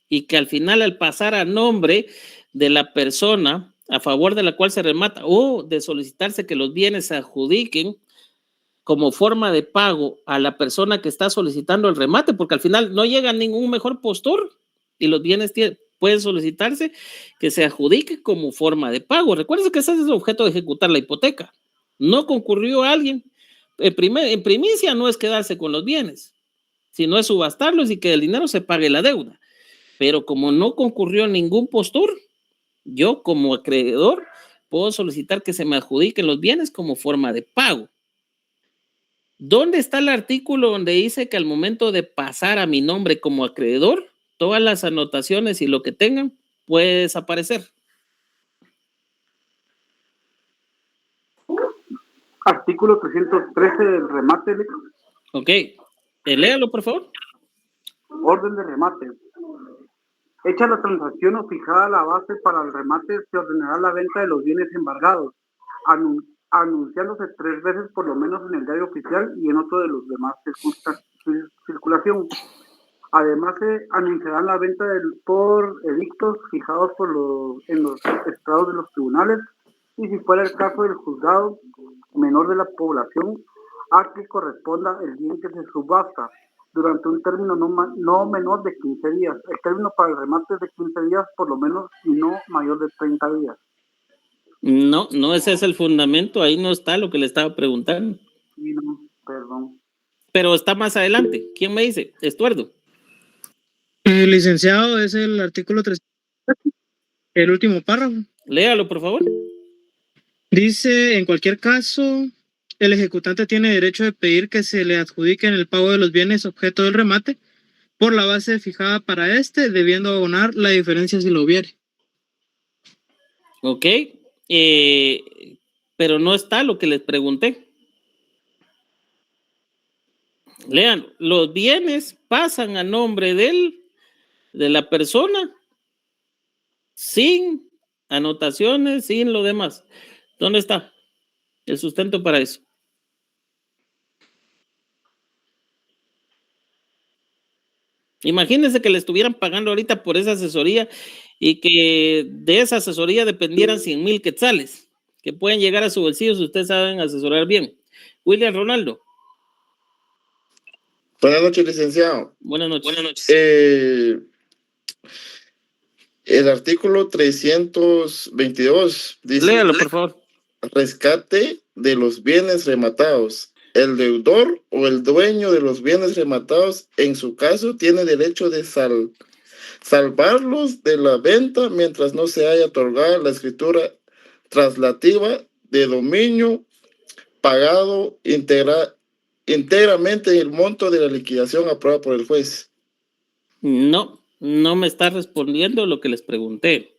y que al final al pasar a nombre de la persona a favor de la cual se remata o de solicitarse que los bienes se adjudiquen como forma de pago a la persona que está solicitando el remate, porque al final no llega ningún mejor postor y los bienes pueden solicitarse que se adjudique como forma de pago. Recuerden que ese es el objeto de ejecutar la hipoteca. No concurrió a alguien. En primicia no es quedarse con los bienes, sino es subastarlos y que el dinero se pague la deuda. Pero como no concurrió ningún postor, yo como acreedor puedo solicitar que se me adjudiquen los bienes como forma de pago. ¿Dónde está el artículo donde dice que al momento de pasar a mi nombre como acreedor, todas las anotaciones y lo que tengan puede desaparecer? Artículo 313 del remate. Ok, léalo por favor. Orden de remate. Hecha la transacción o fijada la base para el remate, se ordenará la venta de los bienes embargados, anunciándose 3 veces por lo menos en el diario oficial y en otro de los demás circulación. Además, se anunciará la venta por edictos fijados en los estrados de los tribunales y, si fuera el caso del juzgado menor de la población, a que corresponda el bien que se subasta, durante un término no menor de 15 días. El término para el remate es de 15 días por lo menos y no mayor de 30 días. No, ese es el fundamento, ahí no está lo que le estaba preguntando. Sí, no, perdón. Pero está más adelante. ¿Quién me dice? Estuardo. Licenciado, es el artículo 3, el último párrafo. Léalo, por favor. Dice, en cualquier caso, el ejecutante tiene derecho de pedir que se le adjudiquen el pago de los bienes objeto del remate por la base fijada para debiendo abonar la diferencia si lo hubiere. Ok, pero no está lo que les pregunté. Lean, los bienes pasan a nombre de la persona sin anotaciones, sin lo demás. ¿Dónde está el sustento para eso? Imagínense que le estuvieran pagando ahorita por esa asesoría y que de esa asesoría dependieran 100,000 quetzales, que pueden llegar a su bolsillo si ustedes saben asesorar bien. William Ronaldo. Buenas noches, licenciado. Buenas noches. El artículo 322 dice... Léalo, por favor. Rescate de los bienes rematados. El deudor o el dueño de los bienes rematados, en su caso, tiene derecho de salvarlos de la venta mientras no se haya otorgado la escritura traslativa de dominio pagado íntegramente el monto de la liquidación aprobada por el juez. No me está respondiendo lo que les pregunté.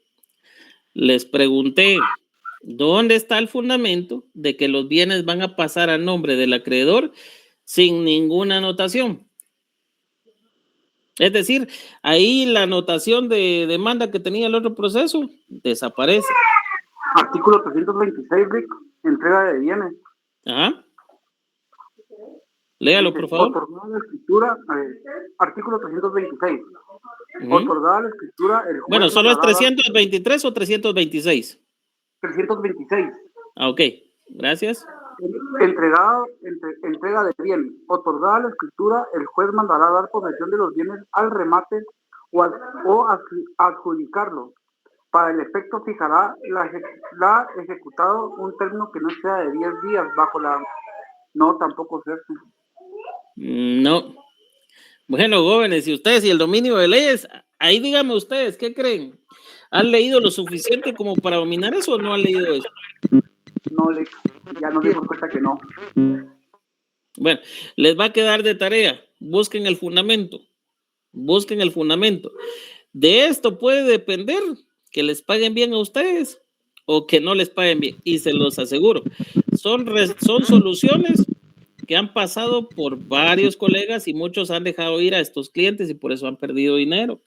Les pregunté, ¿dónde está el fundamento de que los bienes van a pasar a nombre del acreedor sin ninguna anotación? Es decir, ahí la anotación de demanda que tenía el otro proceso desaparece. Artículo 326, Rick, entrega de bienes. Ajá. Léalo, por favor. Otorgada la escritura, artículo 326. Otorgada la escritura, el juez... Bueno, ¿solo es 323 o 326? 326. Ah, ok. Gracias. Entrega de bienes. Otorgada la escritura, el juez mandará dar posesión de los bienes al remate o adjudicarlo. Para el efecto fijará la ejecutado un término que no sea de 10 días bajo la... No, tampoco es eso. No. Bueno, jóvenes, y ustedes, y el dominio de leyes, ahí díganme ustedes, ¿qué creen? ¿Han leído lo suficiente como para dominar eso o no han leído eso? No, ya nos dimos cuenta que no. Bueno, les va a quedar de tarea, busquen el fundamento, busquen el fundamento. De esto puede depender que les paguen bien a ustedes o que no les paguen bien, y se los aseguro, son soluciones que han pasado por varios colegas y muchos han dejado ir a estos clientes y por eso han perdido dinero.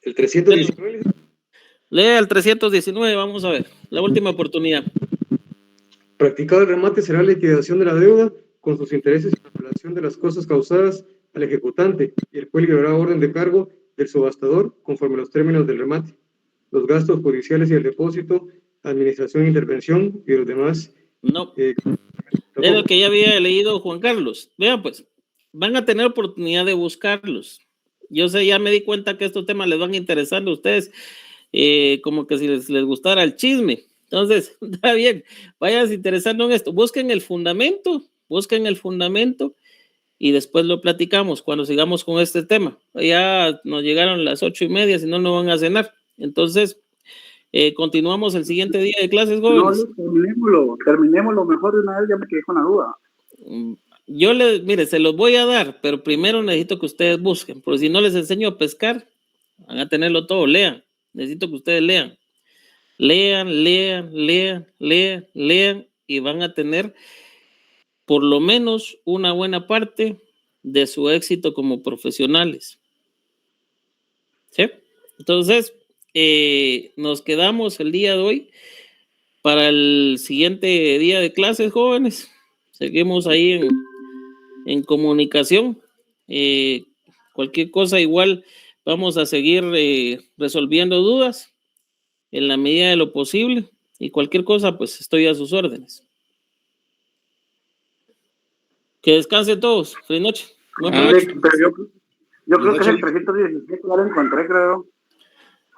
El 319. Lea el 319, vamos a ver, la última oportunidad. Practicado el remate será la liquidación de la deuda con sus intereses y la relación de las cosas causadas al ejecutante, y el cual liberará orden de cargo del subastador conforme a los términos del remate, los gastos judiciales y el depósito, administración e intervención y los demás. No, es lo que ya había leído Juan Carlos. Vean pues, van a tener oportunidad de buscarlos. Yo sé, ya me di cuenta que estos temas les van interesando a ustedes, como que si les gustara el chisme. Entonces, está bien, vayan interesando en esto. Busquen el fundamento y después lo platicamos cuando sigamos con este tema. Ya nos llegaron las 8:30, si no, no van a cenar. Entonces, continuamos el siguiente día de clases, jóvenes. No, terminémoslo mejor de una vez, ya me quedé con la duda. Yo mire, se los voy a dar, pero primero necesito que ustedes busquen, porque si no les enseño a pescar, van a tenerlo todo. Lean, necesito que ustedes lean. Lean, y van a tener por lo menos una buena parte de su éxito como profesionales. ¿Sí? Entonces, nos quedamos el día de hoy para el siguiente día de clases, jóvenes. Seguimos ahí en comunicación. Cualquier cosa igual vamos a seguir resolviendo dudas en la medida de lo posible, y cualquier cosa pues estoy a sus órdenes. Que descansen todos. Feliz noche. Buen provecho. Pero yo creo que es el 317, ya lo encontré, creo.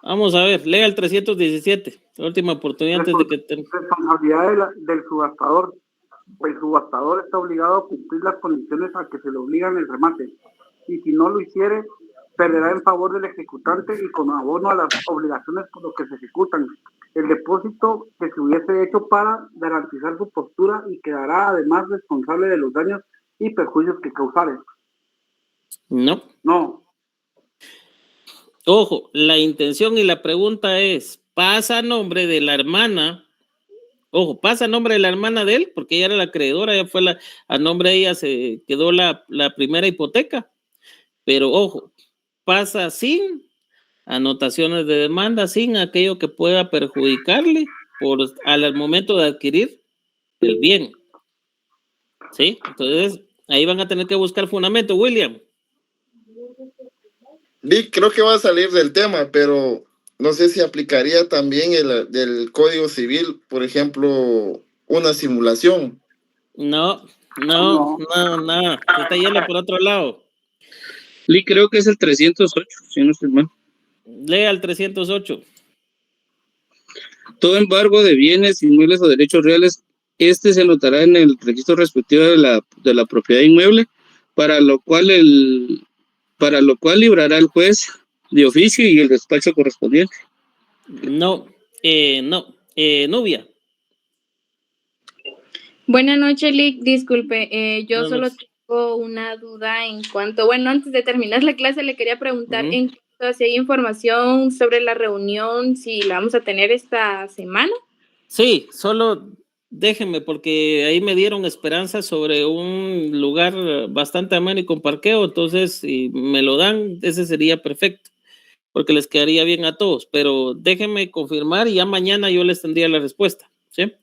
Vamos a ver, lea el 317, la última oportunidad antes de que Responsabilidad del subastador. El subastador está obligado a cumplir las condiciones a que se le obligan el remate, y si no lo hiciere, perderá en favor del ejecutante y con abono a las obligaciones por lo que se ejecutan el depósito que se hubiese hecho para garantizar su postura, y quedará además responsable de los daños y perjuicios que causare. No. Ojo, la intención y la pregunta es, ¿pasa a nombre de la hermana? Ojo, ¿pasa a nombre de la hermana de él? Porque ella era la acreedora, ya fue a nombre de ella se quedó la primera hipoteca. Pero ojo, pasa sin anotaciones de demanda, sin aquello que pueda perjudicarle al momento de adquirir el bien. ¿Sí? Entonces, ahí van a tener que buscar fundamento, William. Vic, creo que va a salir del tema, pero no sé si aplicaría también del Código Civil, por ejemplo, una simulación. No. Se está yendo por otro lado. Lee, creo que es el 308, si no estoy mal. Lea el 308. Todo embargo de bienes, inmuebles o derechos reales, se anotará en el registro respectivo de la propiedad inmueble, para lo cual librará el juez de oficio y el despacho correspondiente. Nubia. Buenas noches, Lick. Disculpe, yo solo tengo una duda en cuanto, antes de terminar la clase le quería preguntar en cuanto a si hay información sobre la reunión, si la vamos a tener esta semana. Sí, solo déjenme, porque ahí me dieron esperanza sobre un lugar bastante ameno y con parqueo, entonces si me lo dan, ese sería perfecto, porque les quedaría bien a todos, pero déjenme confirmar y ya mañana yo les tendría la respuesta, ¿sí?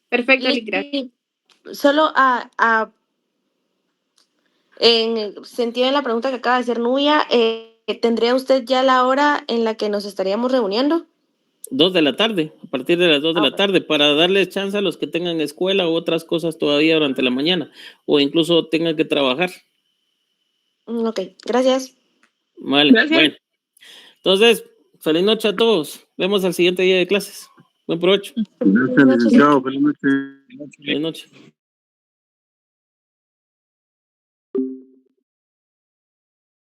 Perfecto, gracias. Solo en sentido de la pregunta que acaba de hacer Nubia, ¿tendría usted ya la hora en la que nos estaríamos reuniendo? 2 de la tarde, a partir de las 2 de la tarde, para darles chance a los que tengan escuela o otras cosas todavía durante la mañana, o incluso tengan que trabajar. Ok, gracias. Vale, Gracias. Bueno. Entonces, feliz noche a todos. Vemos al siguiente día de clases. Buen provecho. Chao, feliz noche. Feliz noche.